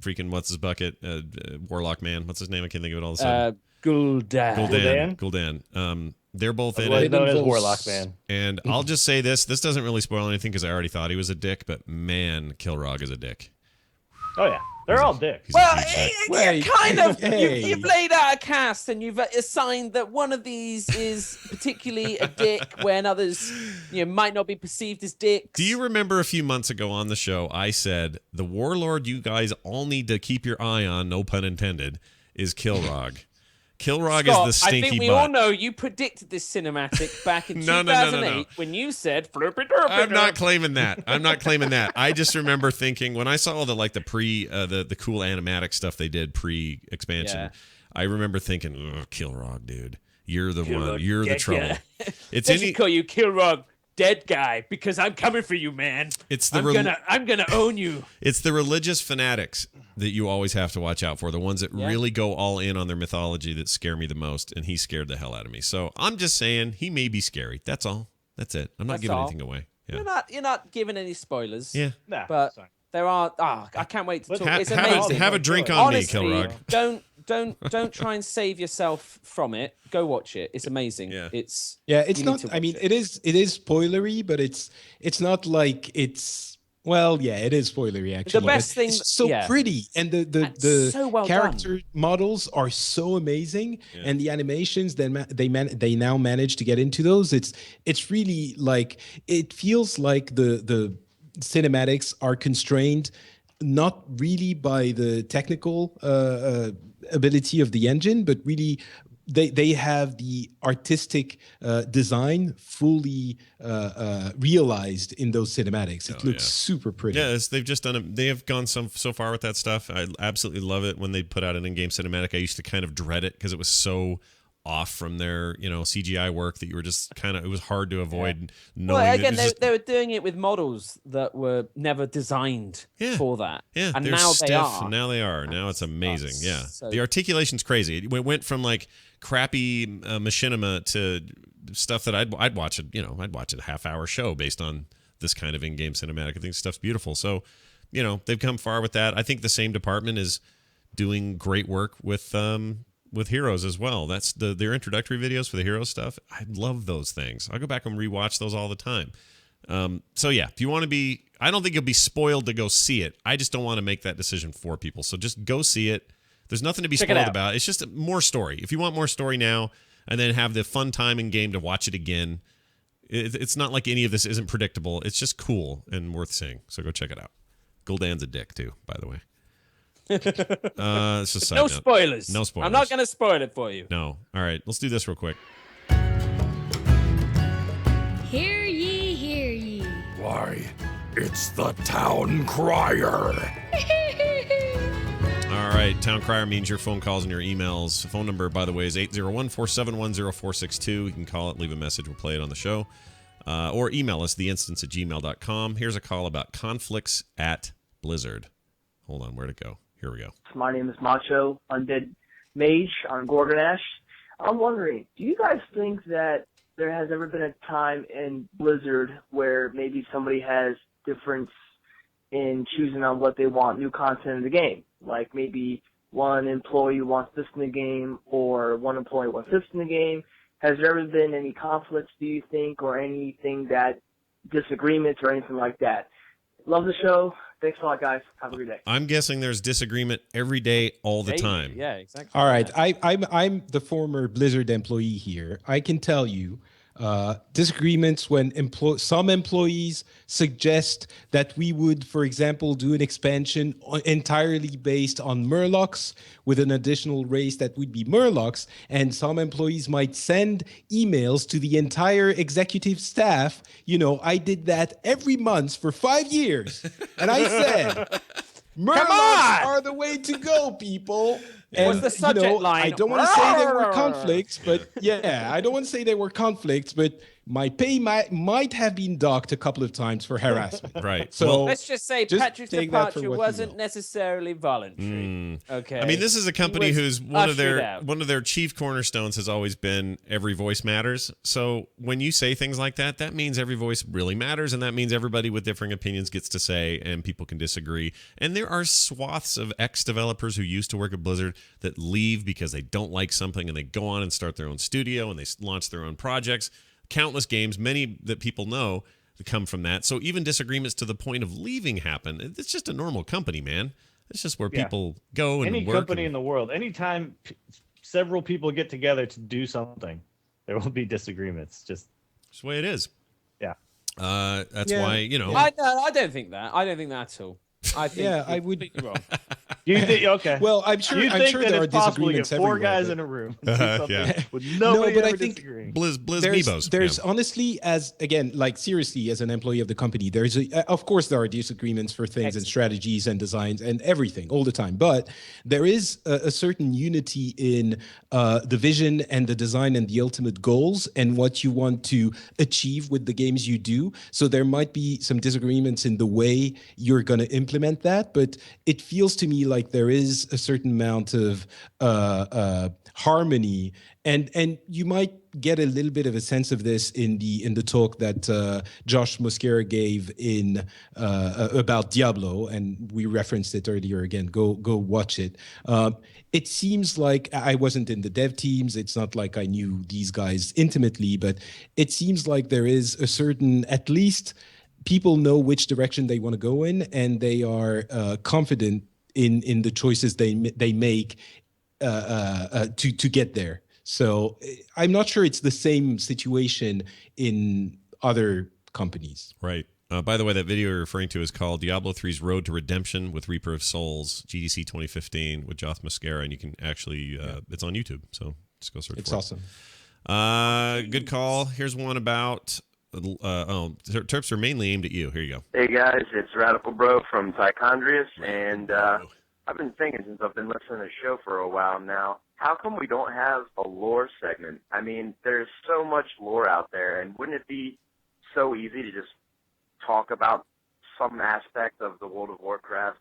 freaking what's his bucket, Warlock Man. What's his name? I can't think of it all of a sudden. Gul'dan. They're both in it. Known as Warlock Man. And I'll just say this doesn't really spoil anything because I already thought he was a dick, but man, Kilrog is a dick. Oh, yeah. They're all dicks. Well, kind of. You've laid out a cast and you've assigned that one of these is particularly a dick when others might not be perceived as dicks. Do you remember a few months ago on the show, I said, the warlord you guys all need to keep your eye on, no pun intended, is Kilrog. Kilrog is the stinky butt. I think we all know you predicted this cinematic back in 2008 when you said flippy derpy. I'm not claiming that. I just remember thinking when I saw all the the cool animatic stuff they did pre-expansion, I remember thinking, Kilrog, dude. You're the one. You're the trouble. It's they should call you Kilrog dead guy because I'm coming for you, man. I'm gonna own you. It's the religious fanatics that you always have to watch out for, the ones that really go all in on their mythology that scare me the most, and he scared the hell out of me. So I'm just saying he may be scary. That's all. That's it. I'm not giving anything away. Yeah. You're not giving any spoilers. Yeah. Nah, but there are. I can't wait to talk. It's amazing. Have a drink on Honestly, me, Kilrog. Don't try and save yourself from it. Go watch it. It's amazing. Yeah. It's not. I mean, it is spoilery, but it's not like it's. Well, yeah, it is spoilery actually. The best thing, it's so pretty, and the so well character models are so amazing, and the animations they now manage to get into those. It's really like it feels like the cinematics are constrained not really by the technical ability of the engine, but really. They have the artistic design fully realized in those cinematics. It looks super pretty. Yes, they've just done. They have gone so far with that stuff. I absolutely love it when they put out an in-game cinematic. I used to kind of dread it because it was so off from their CGI work that you were just it was hard to avoid knowing. Well, again, they were doing it with models that were never designed for that. Yeah, and they're now stiff, they are. And now they are. Now it's amazing. So the articulation's crazy. It went from like crappy machinima to stuff that I'd watch it. I'd watch a half-hour show based on this kind of in-game cinematic. I think stuff's beautiful. So, they've come far with that. I think the same department is doing great work with Heroes as well. That's their introductory videos for the Heroes stuff. I love those things. I go back and rewatch those all the time. So yeah, if you want to be, I don't think you'll be spoiled to go see it. I just don't want to make that decision for people. So just go see it. There's nothing to be spoiled about. It's just more story. If you want more story now and then have the fun time in game to watch it again, it's not like any of this isn't predictable. It's just cool and worth seeing. So go check it out. Gul'dan's a dick too, by the way. It's just no spoilers. No spoilers. I'm not going to spoil it for you. No. All right. Let's do this real quick. Hear ye, hear ye. Why, it's the town crier. All right. Town crier means your phone calls and your emails. The phone number, by the way, is 801-471-0462. You can call it, leave a message. We'll play it on the show. Or email us, theinstance@gmail.com. Here's a call about conflicts at Blizzard. Hold on. Where'd it go? Here we go. My name is Macho, Undead Mage on Gorgonash. I'm wondering, do you guys think that there has ever been a time in Blizzard where maybe somebody has difference in choosing on what they want new content in the game? Like maybe one employee wants this in the game or one employee wants this in the game. Has there ever been any conflicts, do you think, or anything that disagreements or anything like that? Love the show. Thanks a lot, guys. Have a good day. I'm guessing there's disagreement every day, all the time. Yeah, exactly. All right. I'm the former Blizzard employee here. I can tell you disagreements when some employees suggest that we would, for example, do an expansion entirely based on Murlocs with an additional race that would be Murlocs, and some employees might send emails to the entire executive staff. I did that every month for 5 years, and I said, Murlocs are the way to go, people. What's the subject line? I don't want to say there were conflicts, but I don't want to say there were conflicts, but my pay might have been docked a couple of times for harassment. Right. So let's just say Patrick's departure wasn't necessarily voluntary. Okay. I mean, this is a company whose one of their chief cornerstones has always been every voice matters. So when you say things like that, that means every voice really matters, and that means everybody with differing opinions gets to say, and people can disagree. And there are swaths of ex-developers who used to work at Blizzard that leave because they don't like something, and they go on and start their own studio, and they launch their own projects. Countless games, many that people know, that come from that. So even disagreements to the point of leaving happen. It's just a normal company, man. It's just where people go and work. Any company in the world, anytime several people get together to do something, there will be disagreements. Just the way it is. Yeah. That's why, I don't think that. I don't think that at all. I think I would be wrong. You think okay? Well, I'm sure there are disagreements everywhere. 4 guys in a room. With nobody I think disagreeing. There's honestly, seriously, as an employee of the company, of course there are disagreements for things and strategies and designs and everything all the time. But there is a certain unity in the vision and the design and the ultimate goals and what you want to achieve with the games you do. So there might be some disagreements in the way you're going to implement that, but it feels to me like there is a certain amount of harmony, and you might get a little bit of a sense of this in the talk that Josh Mosquera gave in about Diablo, and we referenced it earlier. Again, go watch it. It seems like I wasn't in the dev teams. It's not like I knew these guys intimately, but it seems like there is a certain, at least people know which direction they want to go in, and they are confident in the choices they make to get there. So I'm not sure it's the same situation in other companies. Right. By the way, that video you're referring to is called Diablo 3's Road to Redemption with Reaper of Souls, GDC 2015 with Joth Mosquera, and you can actually, it's on YouTube, so just go search for it. It's awesome. Good call. Here's one about, Terps are mainly aimed at you. Here you go. Hey guys, it's Radical Bro from Tychondrius, and I've been thinking since I've been listening to the show for a while now, how come we don't have a lore segment? I mean, there's so much lore out there, and wouldn't it be so easy to just talk about some aspect of the World of Warcraft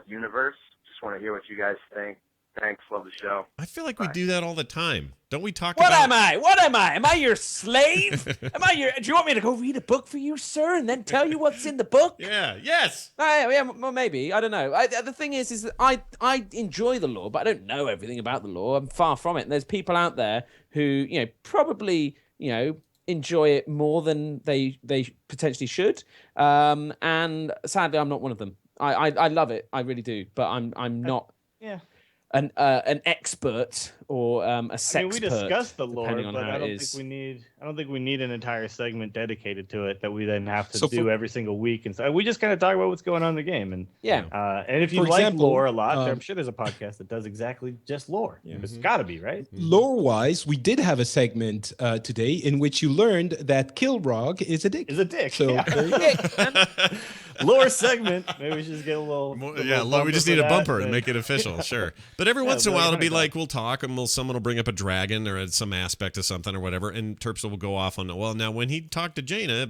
universe? Just want to hear what you guys think. Thanks. Love the show. I feel like we do that all the time. Don't we talk What about... am I? What am I? Am I your slave? Do you want me to go read a book for you, sir, and then tell you what's in the book? Yeah, yes. Yeah, well, maybe. I don't know. The thing is that I enjoy the lore, but I don't know everything about the lore. I'm far from it. And there's people out there who, probably, enjoy it more than they potentially should. And sadly, I'm not one of them. I love it. I really do. But I'm not... an expert or a sexpert. I mean, we discussed the lore, but I don't think we need an entire segment dedicated to it that we then have to do every single week. And so we just kind of talk about what's going on in the game. And and if you like lore a lot, I'm sure there's a podcast that does exactly just lore. It's got to be, right? Lore-wise, we did have a segment today in which you learned that Kilrog is a dick. So there you go. Lore segment. Maybe we should just get a little. We just need a bumper and make it official. Sure. But every once in a while, it'll be like we'll talk and someone will bring up a dragon or some aspect of something or whatever, and Terps will go off on, well, now when he talked to Jaina,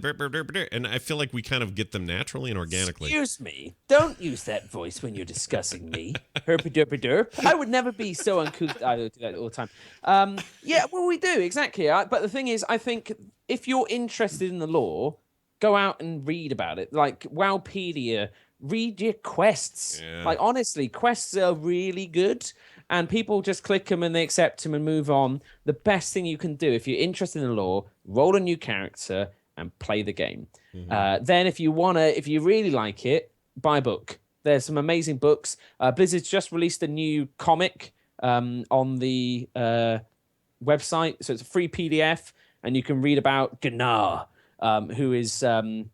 and I feel like we kind of get them naturally and organically. Excuse me, don't use that voice when you're discussing me. Herpy-derpy-derp. I would never be so uncouth. I do that all the time. Well, we do, exactly. But the thing is, I think if you're interested in the lore, go out and read about it. Like Wowpedia, read your quests. Yeah. Like, honestly, quests are really good, and people just click them and they accept them and move on. The best thing you can do, if you're interested in the lore, roll a new character and play the game. Mm-hmm. Then if you really like it, buy a book. There's some amazing books. Blizzard's just released a new comic on the website. So it's a free PDF, and you can read about Gnar, who is a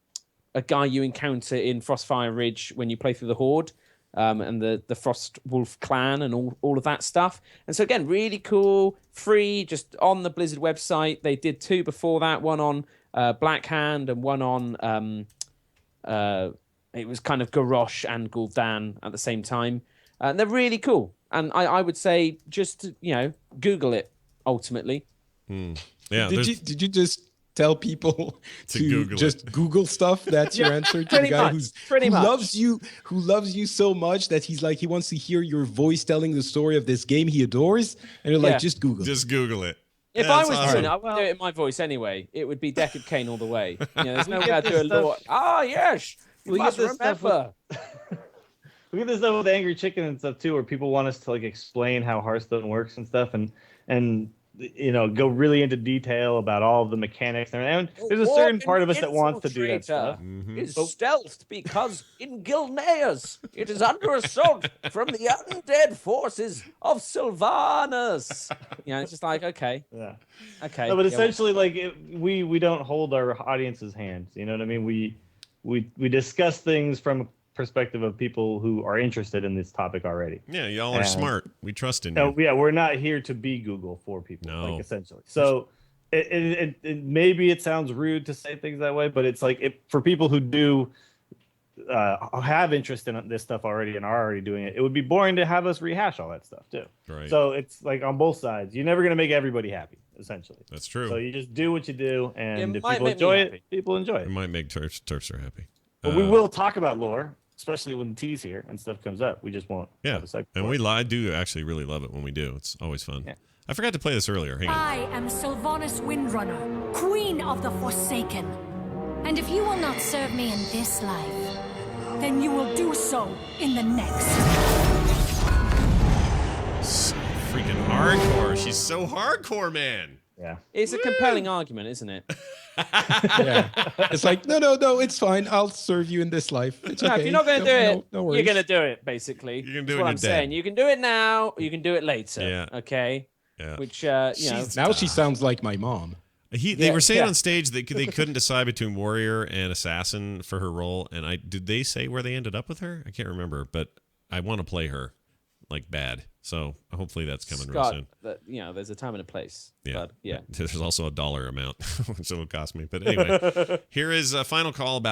guy you encounter in Frostfire Ridge when you play through the Horde, and the Frost Wolf clan and all of that stuff. And so again, really cool, free, just on the Blizzard website. They did 2 before that, one on Blackhand and one on It was kind of Garrosh and Gul'dan at the same time. And they're really cool. And I would say just, Google it, ultimately. Yeah. Did you just tell people to just Google stuff? That's your answer to the guy who loves you so much that he's like, he wants to hear your voice telling the story of this game he adores. And you're like, just Google it. Just Google it. If I was doing it, I would do it in my voice anyway. It would be Deckard Cain all the way. There's no way I'd do a lore. Yes. We must remember. We get this stuff with Angry Chicken and stuff too, where people want us to explain how Hearthstone works and stuff, and go really into detail about all of the mechanics. And there's a certain part of us that wants to do that stuff. Is stealthed because in Gilneas it is under assault from the undead forces of Sylvanas. It's just like, okay. Yeah. Okay. No, but essentially, we don't hold our audience's hands. You know what I mean? We discuss things from a perspective of people who are interested in this topic already. Yeah, y'all are smart. We trust in you. Yeah, we're not here to be Google for people, essentially. So it maybe it sounds rude to say things that way, but it's for people who do have interest in this stuff already and are already doing it, it would be boring to have us rehash all that stuff too. Right. So it's on both sides. You're never going to make everybody happy, essentially. That's true. So you just do what you do, and if people enjoy it, people enjoy it. It might make turfs are happy. But we will talk about lore, especially when T's here and stuff comes up. We just won't. Yeah, and I do actually really love it when we do. It's always fun. Yeah. I forgot to play this earlier. Hang on. I am Sylvanas Windrunner, Queen of the Forsaken. And if you will not serve me in this life, then you will do so in the next. So freaking hardcore. She's so hardcore, man. Yeah. It's a compelling argument, isn't it? Yeah. It's like, no, it's fine. I'll serve you in this life. It's okay. If you're not going to do it, no you're going to do it, basically. You can do That's it what I'm saying. You can do it now, or you can do it later. Yeah. Okay? Yeah. Which, now she sounds like my mom. They were saying on stage that they couldn't decide between warrior and assassin for her role, and did they say where they ended up with her? I can't remember, but I want to play her bad. So hopefully that's coming real soon. There's a time and a place. Yeah. But, yeah. There's also a dollar amount, which will cost me. But anyway, here is a final call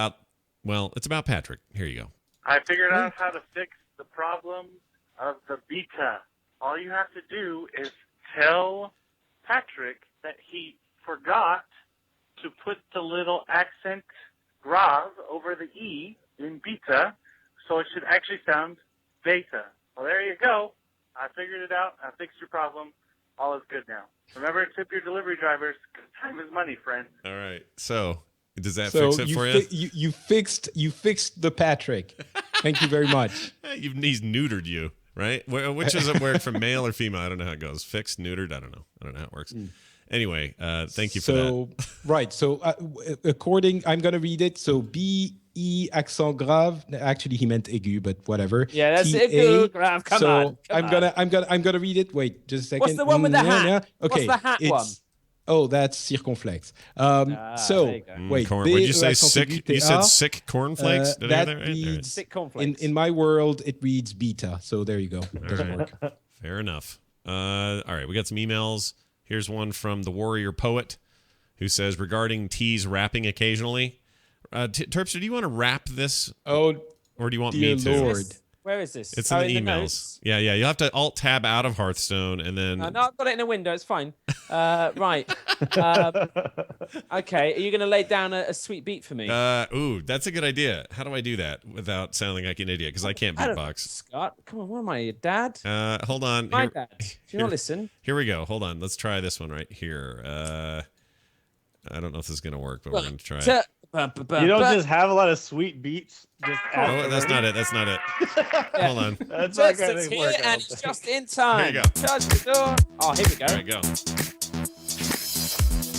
it's about Patrick. Here you go. I figured out how to fix the problem of the beta. All you have to do is tell Patrick that he forgot to put the little accent grave over the E in beta, so it should actually sound beta. Well, there you go. I figured it out. I fixed your problem. All is good now. Remember to tip your delivery drivers. Time is money, friend. All right. So, does that fix it for you? You fixed the Patrick. Thank you very much. He's neutered you, right? Which does it work from male or female? I don't know how it goes. Fixed, neutered. I don't know how it works. Anyway, thank you for that. Right. So, I'm going to read it. So, B-E accent grave. Actually, he meant aigu, but whatever. Yeah, that's aigu grave. Come on. I'm gonna read it. Wait, just a second. What's the one with the hat? Okay. What's the hat one? Oh, that's circonflexe. Wait. What did you say? Sick? You said sick cornflakes? Did I hear that right? Reads, sick cornflakes. In my world, it reads beta. So there you go. It doesn't work. Fair enough. All right, we got some emails. Here's one from the Warrior Poet, who says, regarding T's rapping occasionally. Terpster, do you want to rap this? Oh, or do you want me to? Lord. Where is this? It's in the emails. Yeah. You'll have to Alt-Tab out of Hearthstone and then... No, I've got it in a window. It's fine. Right. Okay. Are you going to lay down a sweet beat for me? That's a good idea. How do I do that without sounding like an idiot? Because I can't beatbox. Scott, come on. What am I, your dad? Hold on. My dad. Do you not listen? Here we go. Hold on. Let's try this one right here. I don't know if this is going to work, but we're going to try it. You don't just have a lot of sweet beats. That's not it. Hold on. That's not going to work. And just in time. Here you go. Charge the door. Oh, here we go. There you go.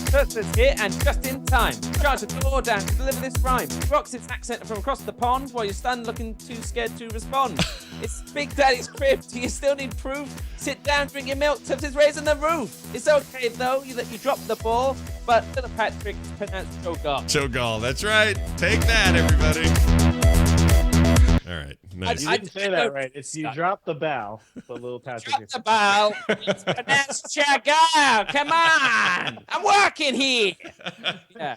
Turtle's here and just in time. Charge the door down to deliver this rhyme. Rocks its accent from across the pond while you're stunned looking too scared to respond. It's Big Daddy's crib. Do you still need proof? Sit down, drink your milk. Tips is raising the roof. It's okay though that you dropped the ball, but Philip Patrick is pronounced Cho'Gall. Cho'Gall, that's right. Take that, everybody. All right. Nice. You didn't say that right. It's you drop the bow, but little Patrick. Drop the bow. Let's check out. Come on. I'm working here. Yeah,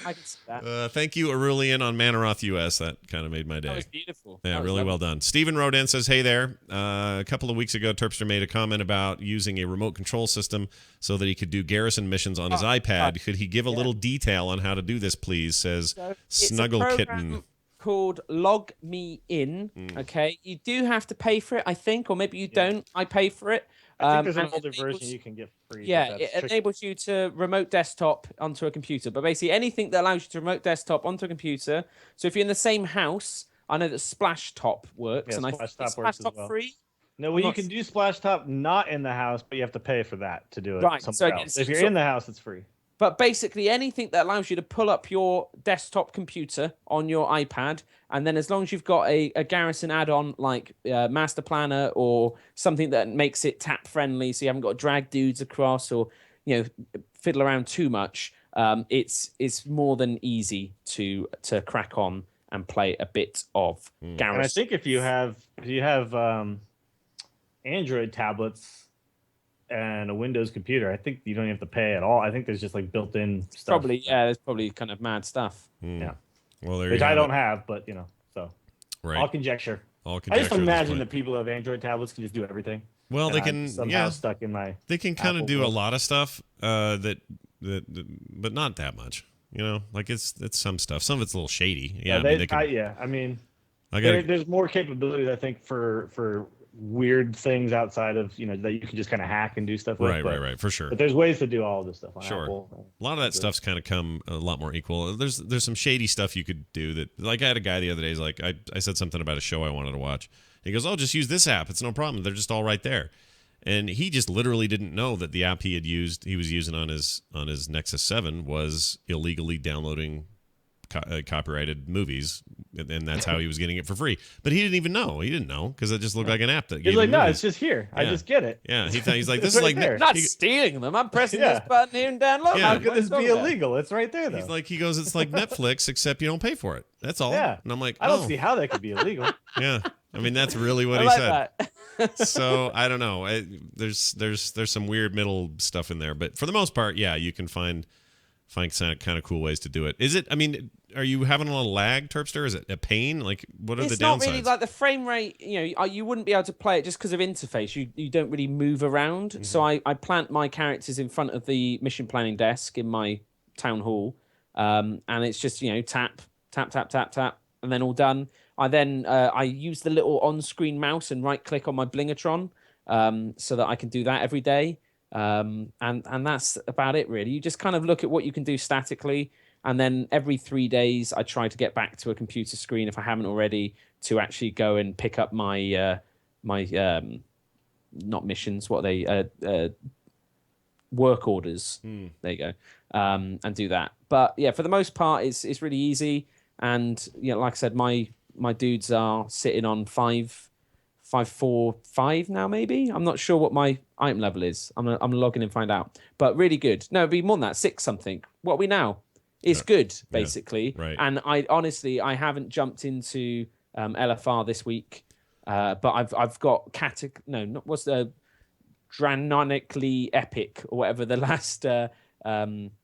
I can see that. Thank you, Aurelian, on Manaroth US. That kind of made my day. That was beautiful. Yeah, really well done. Steven wrote in, says, hey there. A couple of weeks ago, Terpster made a comment about using a remote control system so that he could do garrison missions on his iPad. Could he give a little detail on how to do this, please? Says Snuggle Kitten. Called Log Me In. Okay, you do have to pay for it, I think, or maybe you don't. I pay for it. I think there's an older version you can get free. Yeah, it enables you to remote desktop onto a computer. But basically, anything that allows you to remote desktop onto a computer. So if you're in the same house, I know that Splash Top works, Yeah, and I Splash think Top Splash works as Top well. free. No, well, you can do Splash Top not in the house, but you have to pay for that to do it. Right, somewhere else. If you're in the house, it's free. But basically, anything that allows you to pull up your desktop computer on your iPad, and then as long as you've got a Garrison add-on like Master Planner or something that makes it tap-friendly, so you haven't got to drag dudes across or fiddle around too much, it's more than easy to crack on and play a bit of Garrison. And I think if you have Android tablets and a Windows computer, I think you don't have to pay at all. I think there's just like built-in stuff. Probably, yeah, there's probably kind of mad stuff. Yeah. Well, there which you I have don't it. have, but so Right. all conjecture. All I conjecture just at this imagine point. that people who have Android tablets can just do everything. Well, And they I'm can somehow stuck in my. They can kind of Apple do a world. lot of stuff but not that much. Like it's some stuff. Some of it's a little shady. Yeah, I mean, there's more capabilities I think for weird things outside of that you can just kind of hack and do stuff with. Right, for sure. But there's ways to do all of this stuff on Sure. Apple. A lot of that stuff's kind of come a lot more equal. There's some shady stuff you could do that. Like I had a guy the other day. He's like, I said something about a show I wanted to watch. He goes, "Oh, just use this app. It's no problem. They're just all right there." And he just literally didn't know that the app he was using on his Nexus 7 was illegally downloading copyrighted movies, and that's how he was getting it for free. But he didn't even know. He didn't know because it just looked like an app that gave He's like, him no, movies. it's just here. I Yeah. just get it. Yeah, he's like, this It's is right like there. Not stealing them. I'm pressing this Yeah. button here and download. Yeah. How could this be illegal? It's right there, though. He's like, he goes, it's like Netflix, except you don't pay for it. That's all. Yeah. And I'm like, I don't see how that could be illegal. Yeah, I mean that's really what I he like said. that. So I don't know. There's some weird middle stuff in there, but for the most part, yeah, you can find kind of cool ways to do it. Is it? I mean, are you having a lot of lag, Terpster? Is it a pain? Like, what are It's the downsides? not really like the frame rate. You wouldn't be able to play it just because of interface. You don't really move around. Mm-hmm. So I plant my characters in front of the mission planning desk in my town hall, and it's just tap tap tap tap tap, and then all done. I use the little on-screen mouse and right-click on my Blingatron, so that I can do that every day. And that's about it, really. You just kind of look at what you can do statically, and then every 3 days I try to get back to a computer screen if I haven't already, to actually go and pick up my not missions, what are they work orders. There you go, and do that. But yeah, for the most part, it's really easy. And like I said, my dudes are sitting on 5-4-5 now, maybe. I'm not sure what my item level is. I'm gonna log in and find out. But really good. No, it'd be more than that. 6 something. What are we now? It's good, basically. Right. And I honestly haven't jumped into LFR this week. But I've got what's the Dranonically Epic or whatever the last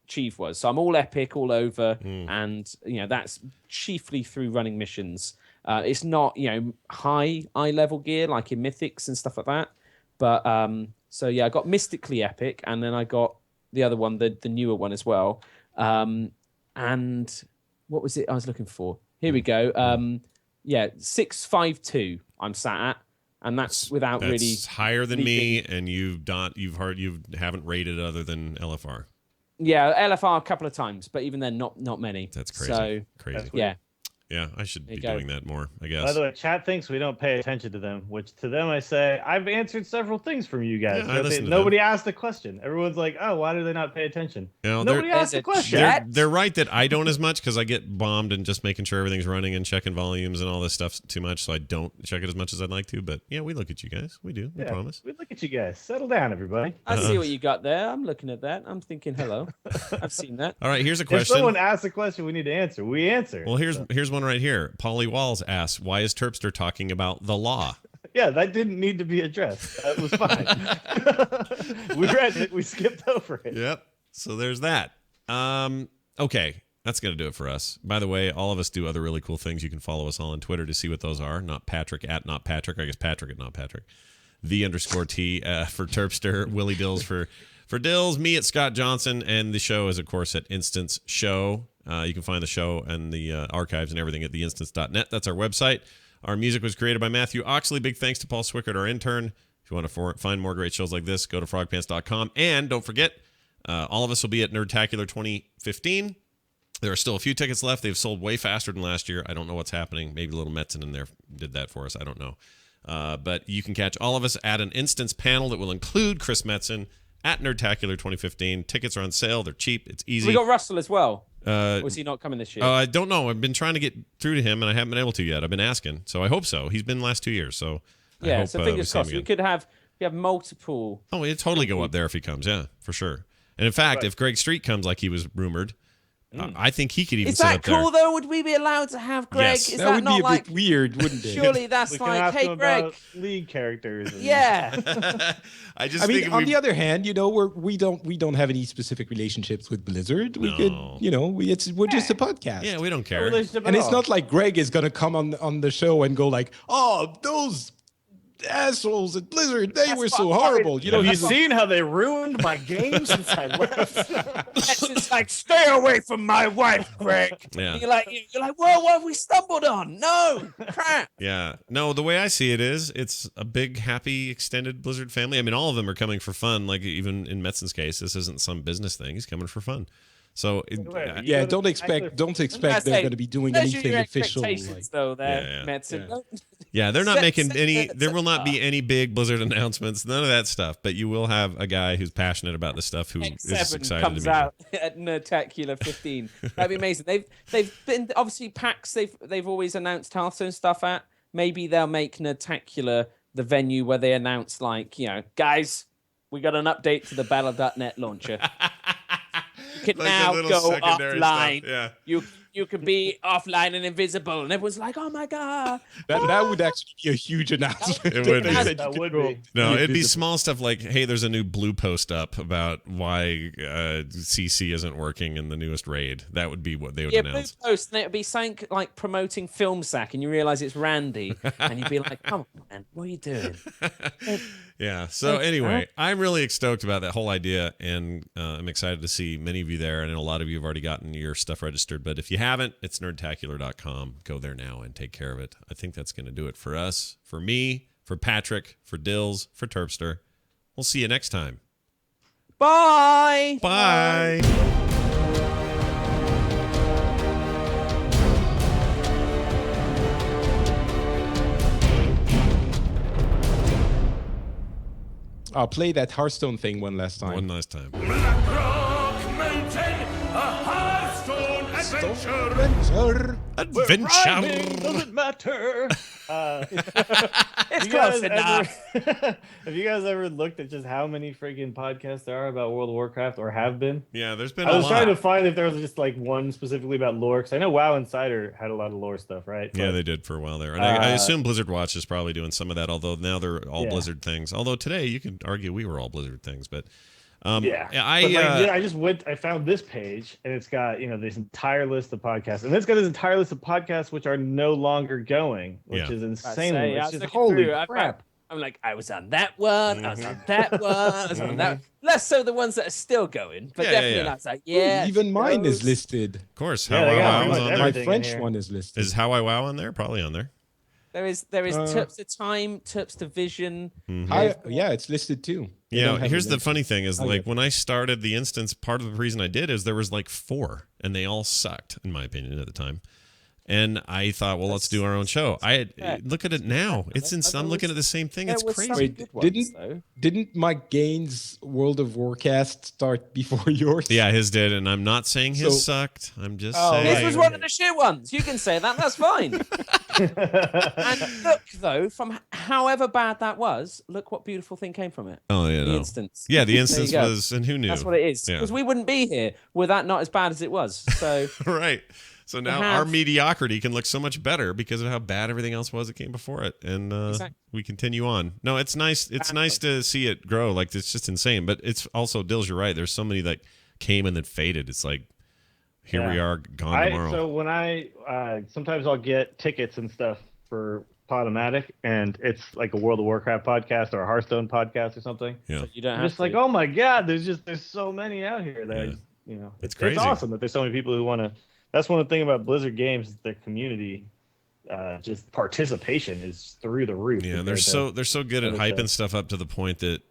chief was. So I'm all epic all over, and that's chiefly through running missions. It's not high level gear like in Mythics and stuff like that, but so yeah, I got Mystically Epic, and then I got the other one, the newer one as well. And what was it I was looking for? Here we go. 652 I'm sat at, and that's without That's really higher than me, and you haven't rated other than LFR. Yeah, LFR a couple of times, but even then, not many. That's crazy. So, crazy. Yeah. Yeah, I should be go. doing that more, I guess. By the way, chat thinks we don't pay attention to them, which to them I say, I've answered several things from you guys. Yeah, I listen to Nobody asked a question. Everyone's like, oh, why do they not pay attention? Nobody asked a question. They're right that I don't as much because I get bombed and just making sure everything's running and checking volumes and all this stuff too much, so I don't check it as much as I'd like to. But yeah, we look at you guys. We do. We promise. We look at you guys. Settle down, everybody. I see what you got there. I'm looking at that. I'm thinking, hello. I've seen that. All right, here's a If question. someone asks a question we need to answer, we answer. Well, here's one one right here. Polly Walls asks, why is Terpster talking about the law? Yeah, that didn't need to be addressed. That was fine. We read it. We skipped over it. Yep. So there's that. Okay. That's going to do it for us. By the way, all of us do other really cool things. You can follow us all on Twitter to see what those are. Not Patrick at Not Patrick. I guess Patrick at Not Patrick. _T for Terpster. Willie Dills for Dills. Me at Scott Johnson. And the show is, of course, at Instance Show. You can find the show and the archives and everything at theinstance.net. That's our website. Our music was created by Matthew Oxley. Big thanks to Paul Swickert, our intern. If you want to find more great shows like this, go to frogpants.com. And don't forget, all of us will be at Nerdtacular 2015. There are still a few tickets left. They've sold way faster than last year. I don't know what's happening. Maybe Little Metzen in there did that for us. I don't know. But you can catch all of us at an Instance panel that will include Chris Metzen at Nerdtacular 2015. Tickets are on sale. They're cheap. It's easy. We got Russell as well. Or is he not coming this year? I don't know. I've been trying to get through to him, and I haven't been able to yet. I've been asking, so I hope so. He's been the last 2 years, so I hope, so fingers crossed. We have multiple. Oh, it'd totally go up there if he comes. Yeah, for sure. And in fact, if Greg Street comes like he was rumored, I think he could even sit up there. Is that cool, though? Would we be allowed to have Greg? Yes. Is that would not be a like bit weird, wouldn't it? Surely that's like, hey, Greg. League characters. Yeah. I mean, on the other hand, we don't have any specific relationships with Blizzard. We could, we're just a podcast. Yeah, we don't care. And it's not like Greg is going to come on the show and go like, oh, those assholes at Blizzard, they were so horrible. Have you seen how they ruined my game since I left? It's like, stay away from my wife, Greg. Yeah. You're like, whoa, what have we stumbled on? No, crap. Yeah. No, the way I see it is, it's a big, happy, extended Blizzard family. I mean, all of them are coming for fun. Like, even in Metzen's case, this isn't some business thing. He's coming for fun. So don't expect they're going to be doing anything official. Though, Metzen. Yeah, they're not making any. There will not be any big Blizzard announcements. None of that stuff. But you will have a guy who's passionate about this stuff who is excited comes to be out at Nerdtacular 15. That'd be amazing. They've been obviously PAX. They've always announced Hearthstone stuff at. Maybe they'll make Nerdtacular the venue where they announce guys, we got an update to the Battle.net launcher. You can now go offline. Yeah. You can be offline and invisible, and everyone's like, "Oh my god!" That would actually be a huge announcement. It would be. That would be. No, it'd be small stuff like, "Hey, there's a new blue post up about why CC isn't working in the newest raid." That would be what they would announce. Blue post, and it would be something like promoting Film Sack, and you realize it's Randy, and you'd be like, "Come on, man, what are you doing?" Yeah. So anyway, I'm really stoked about that whole idea, and I'm excited to see many of you there. I know a lot of you have already gotten your stuff registered, but if you haven't, it's nerdtacular.com. Go there now and take care of it. I think that's going to do it for us, for me, for Patrick, for Dills, for Terpster. We'll see you next time. Bye. Bye. I'll play that Hearthstone thing one last time. One last time. Blackrock Mountain, a Hearthstone adventure. Adventure. Doesn't matter. It's close enough. Have you guys ever looked at just how many freaking podcasts there are about World of Warcraft, or have been? Yeah, there's been I a was lot. trying to find if there was just like one specifically about lore, because I know WoW Insider had a lot of lore stuff, right? Yeah, they did for a while there. And I assume Blizzard Watch is probably doing some of that, although now they're all Blizzard things. Although today you could argue we were all Blizzard things, but I just went. I found this page, and it's got this entire list of podcasts, and it's got this entire list of podcasts which are no longer going, which is insane. It's just holy crap. I'm like, I was on that one. I was on that one. I was on that. Less so the ones that are still going, but definitely not like even mine is listed. Of course, How I Wow is on there. My French one is listed. Is How I Wow on there? Probably on there. There is Terps to Time, Terps to Vision. It's listed too. Here's the funny thing is when I started the instance, part of the reason I did is there was like 4, and they all sucked in my opinion at the time. And I thought, well, let's do our own show. Look at it now. I'm looking at the same thing. It's crazy. Didn't Mike Gaines' World of Warcraft start before yours? Yeah, his did, and I'm not saying his sucked. I'm just saying. This was one of the shit ones. You can say that. That's fine. And look, though, from however bad that was, look what beautiful thing came from it. Oh, yeah. The instance. Yeah, the instance was, and who knew? That's what it is. Because we wouldn't be here were that not as bad as it was. So right. So now our mediocrity can look so much better because of how bad everything else was that came before it, and we continue on. No, it's nice. It's nice to see it grow. Like, it's just insane. But it's also, Dills, you're right. There's so many that came and then faded. It's like, here we are, gone tomorrow. So when I sometimes I'll get tickets and stuff for Podomatic, and it's like a World of Warcraft podcast or a Hearthstone podcast or something. Yeah, so you don't have just like, oh my god, there's so many out here that it's crazy. It's awesome that there's so many people who want to. That's one of the things about Blizzard games. Their community, just participation is through the roof. Yeah, they're so good at hyping stuff up to the point that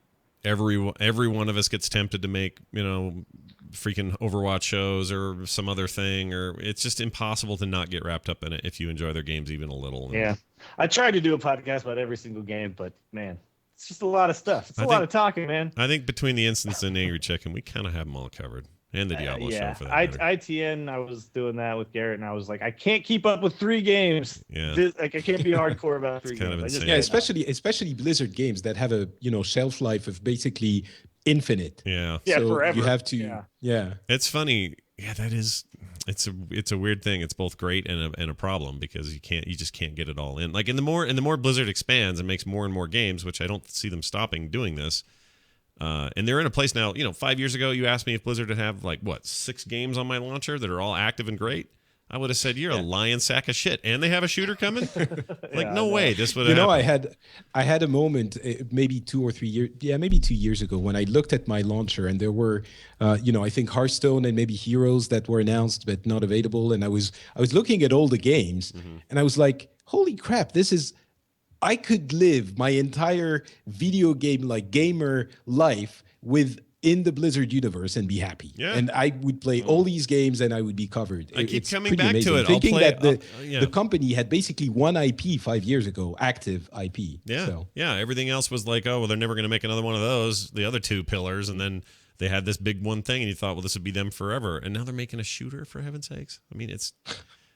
every one of us gets tempted to make freaking Overwatch shows or some other thing, or it's just impossible to not get wrapped up in it if you enjoy their games even a little. Yeah, I tried to do a podcast about every single game, but man, it's just a lot of stuff. It's a lot of talking, man. I think between the Instance and Angry Chicken, we kind of have them all covered. And the Diablo show for that matter. ITN, I was doing that with Garrett, and I was like, I can't keep up with 3 games. Yeah. I can't be hardcore about 3 kind games. Of insane. Yeah, especially Blizzard games that have a shelf life of basically infinite. Yeah. So forever. You have to. Yeah. It's funny. Yeah, that is. It's a weird thing. It's both great and a problem because you just can't get it all in. Like, and the more Blizzard expands and makes more and more games, which I don't see them stopping doing this. And they're in a place now, 5 years ago, you asked me if Blizzard would have 6 games on my launcher that are all active and great. I would have said, you're a lion sack of shit. And they have a shooter coming? No way. This would have happened. I had a moment, maybe 2 or 3 years, maybe 2 years ago when I looked at my launcher and there were, I think Hearthstone and maybe Heroes that were announced but not available. And I was looking at all the games and I was like, holy crap, I could live my entire video game, gamer life within the Blizzard universe and be happy. Yeah. And I would play all these games and I would be covered. I keep It's coming pretty back amazing. to it. Thinking that the company had basically one IP 5 years ago, active IP. Yeah. So. Yeah. Everything else was like, oh, well, they're never going to make another one of those, the other 2 pillars. And then they had this big one thing and you thought, well, this would be them forever. And now they're making a shooter, for heaven's sakes. I mean,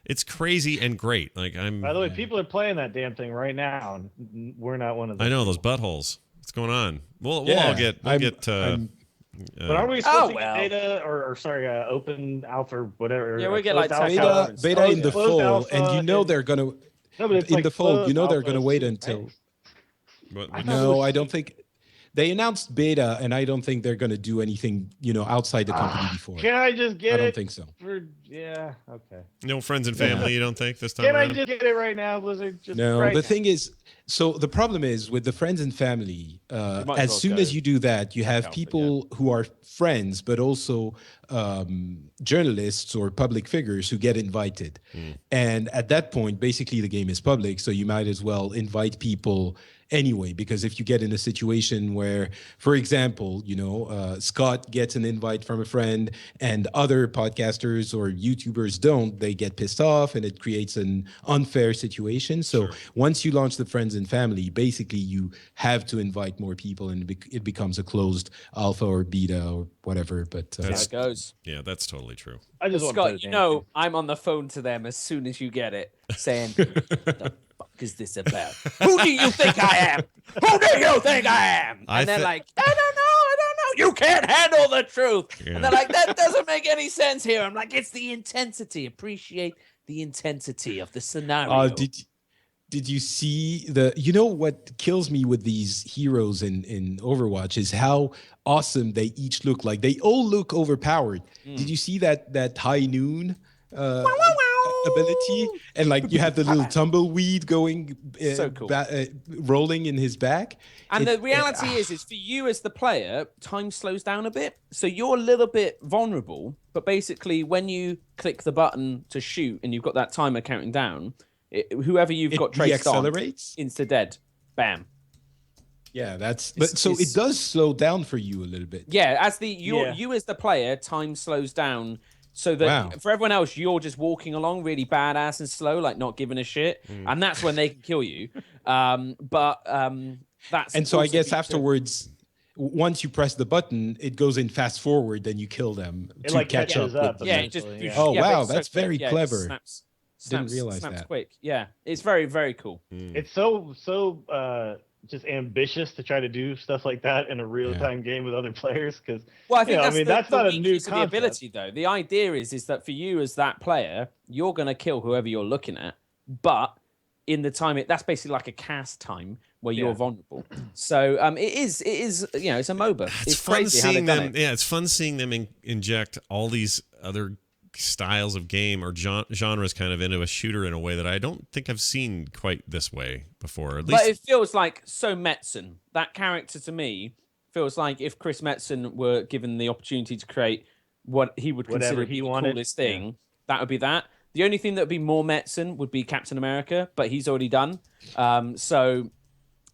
it's crazy and great. By the way, people are playing that damn thing right now, and we're not one of them. I know those buttholes. What's going on? We'll all get. But are we supposed to get beta or open alpha or whatever? Yeah, we get beta in the fall, alpha, and they're gonna. No, but it's in the fall, they're gonna wait until. No, I don't think. They announced beta, and I don't think they're going to do anything, outside the company before. Can I just get it? I don't think so. Okay. No friends and family, you don't think, this time Can around? I just get it right now, Blizzard? The thing is, so the problem is with the friends and family, as soon as you do that, you have people who are friends, but also journalists or public figures who get invited. And at that point, basically the game is public, so you might as well invite people anyway, because if you get in a situation where, for example, Scott gets an invite from a friend and other podcasters or YouTubers don't, they get pissed off and it creates an unfair situation. So once you launch the friends and family, basically you have to invite more people and it becomes a closed alpha or beta or whatever. But that's how it goes. Yeah, that's totally true. I just Scott, I'm on the phone to them as soon as you get it, saying, the fuck is this about? Who do you think I am? Who do you think I am? And they're like, I don't know. You can't handle the truth. Yeah. And they're like, that doesn't make any sense here. I'm like, it's the intensity. Appreciate the intensity of the scenario. Did you see what kills me with these heroes in Overwatch is how awesome they each look like. They all look overpowered. Did you see that High Noon ability? And you have the little tumbleweed going, so cool. Rolling in his back. And the reality is for you as the player, time slows down a bit. So you're a little bit vulnerable. But basically, when you click the button to shoot and you've got that timer counting down, whoever you've got traced on, insta dead, bam. Yeah, it does slow down for you a little bit. Yeah, as you as the player, time slows down so that for everyone else, you're just walking along really badass and slow, not giving a shit, and that's when they can kill you. And so I guess afterwards, once you press the button, it goes in fast forward, then you kill them to catch up. That's very clever. Didn't realize snaps that. Quick. Yeah, it's very, very cool. It's so just ambitious to try to do stuff like that in a real-time game with other players. Because well, I think that's not a new weakness of concept. the ability, though. The idea is that for you as that player, you're going to kill whoever you're looking at, but in the time that's basically like a cast time where you're vulnerable. So it is it's a MOBA. It's fun crazy seeing how them. Yeah, it's fun seeing them inject all these other styles of game or genres kind of into a shooter in a way that I don't think I've seen quite this way before. At least, but it feels like so Metzen. That character to me feels like if Chris Metzen were given the opportunity to create what he would consider the coolest thing, that would be that. The only thing that would be more Metzen would be Captain America, but he's already done. So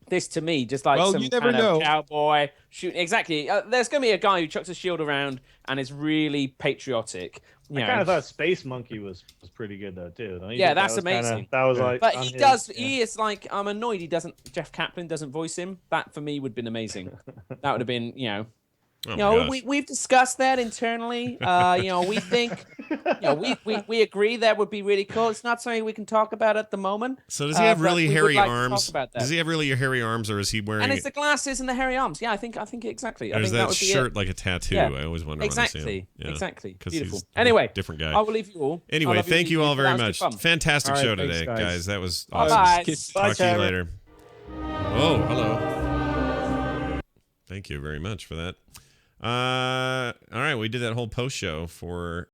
this to me, just like some kind of cowboy shooting. Exactly. There's going to be a guy who chucks a shield around and is really patriotic. I kind of thought Space Monkey was pretty good though too. Yeah, that's amazing. That was like, but he does. Yeah. He is like, I'm annoyed Jeff Kaplan doesn't voice him. That for me would have been amazing. That would have been, we've discussed that internally. We think, we agree that would be really cool. It's not something we can talk about at the moment. So does he have really hairy arms? Does he have really hairy arms, or is he wearing? And it's the glasses and the hairy arms. Yeah, I think exactly. Or is that shirt like a tattoo? Yeah. I always wonder. Exactly. Yeah. Exactly. Beautiful. Anyway, different guy. I will leave you all. Anyway, thank you all very much. Fantastic show today, guys. That was awesome. Bye. Talk to you later. Oh, hello. Thank you very much for that. All right, we did that whole post show for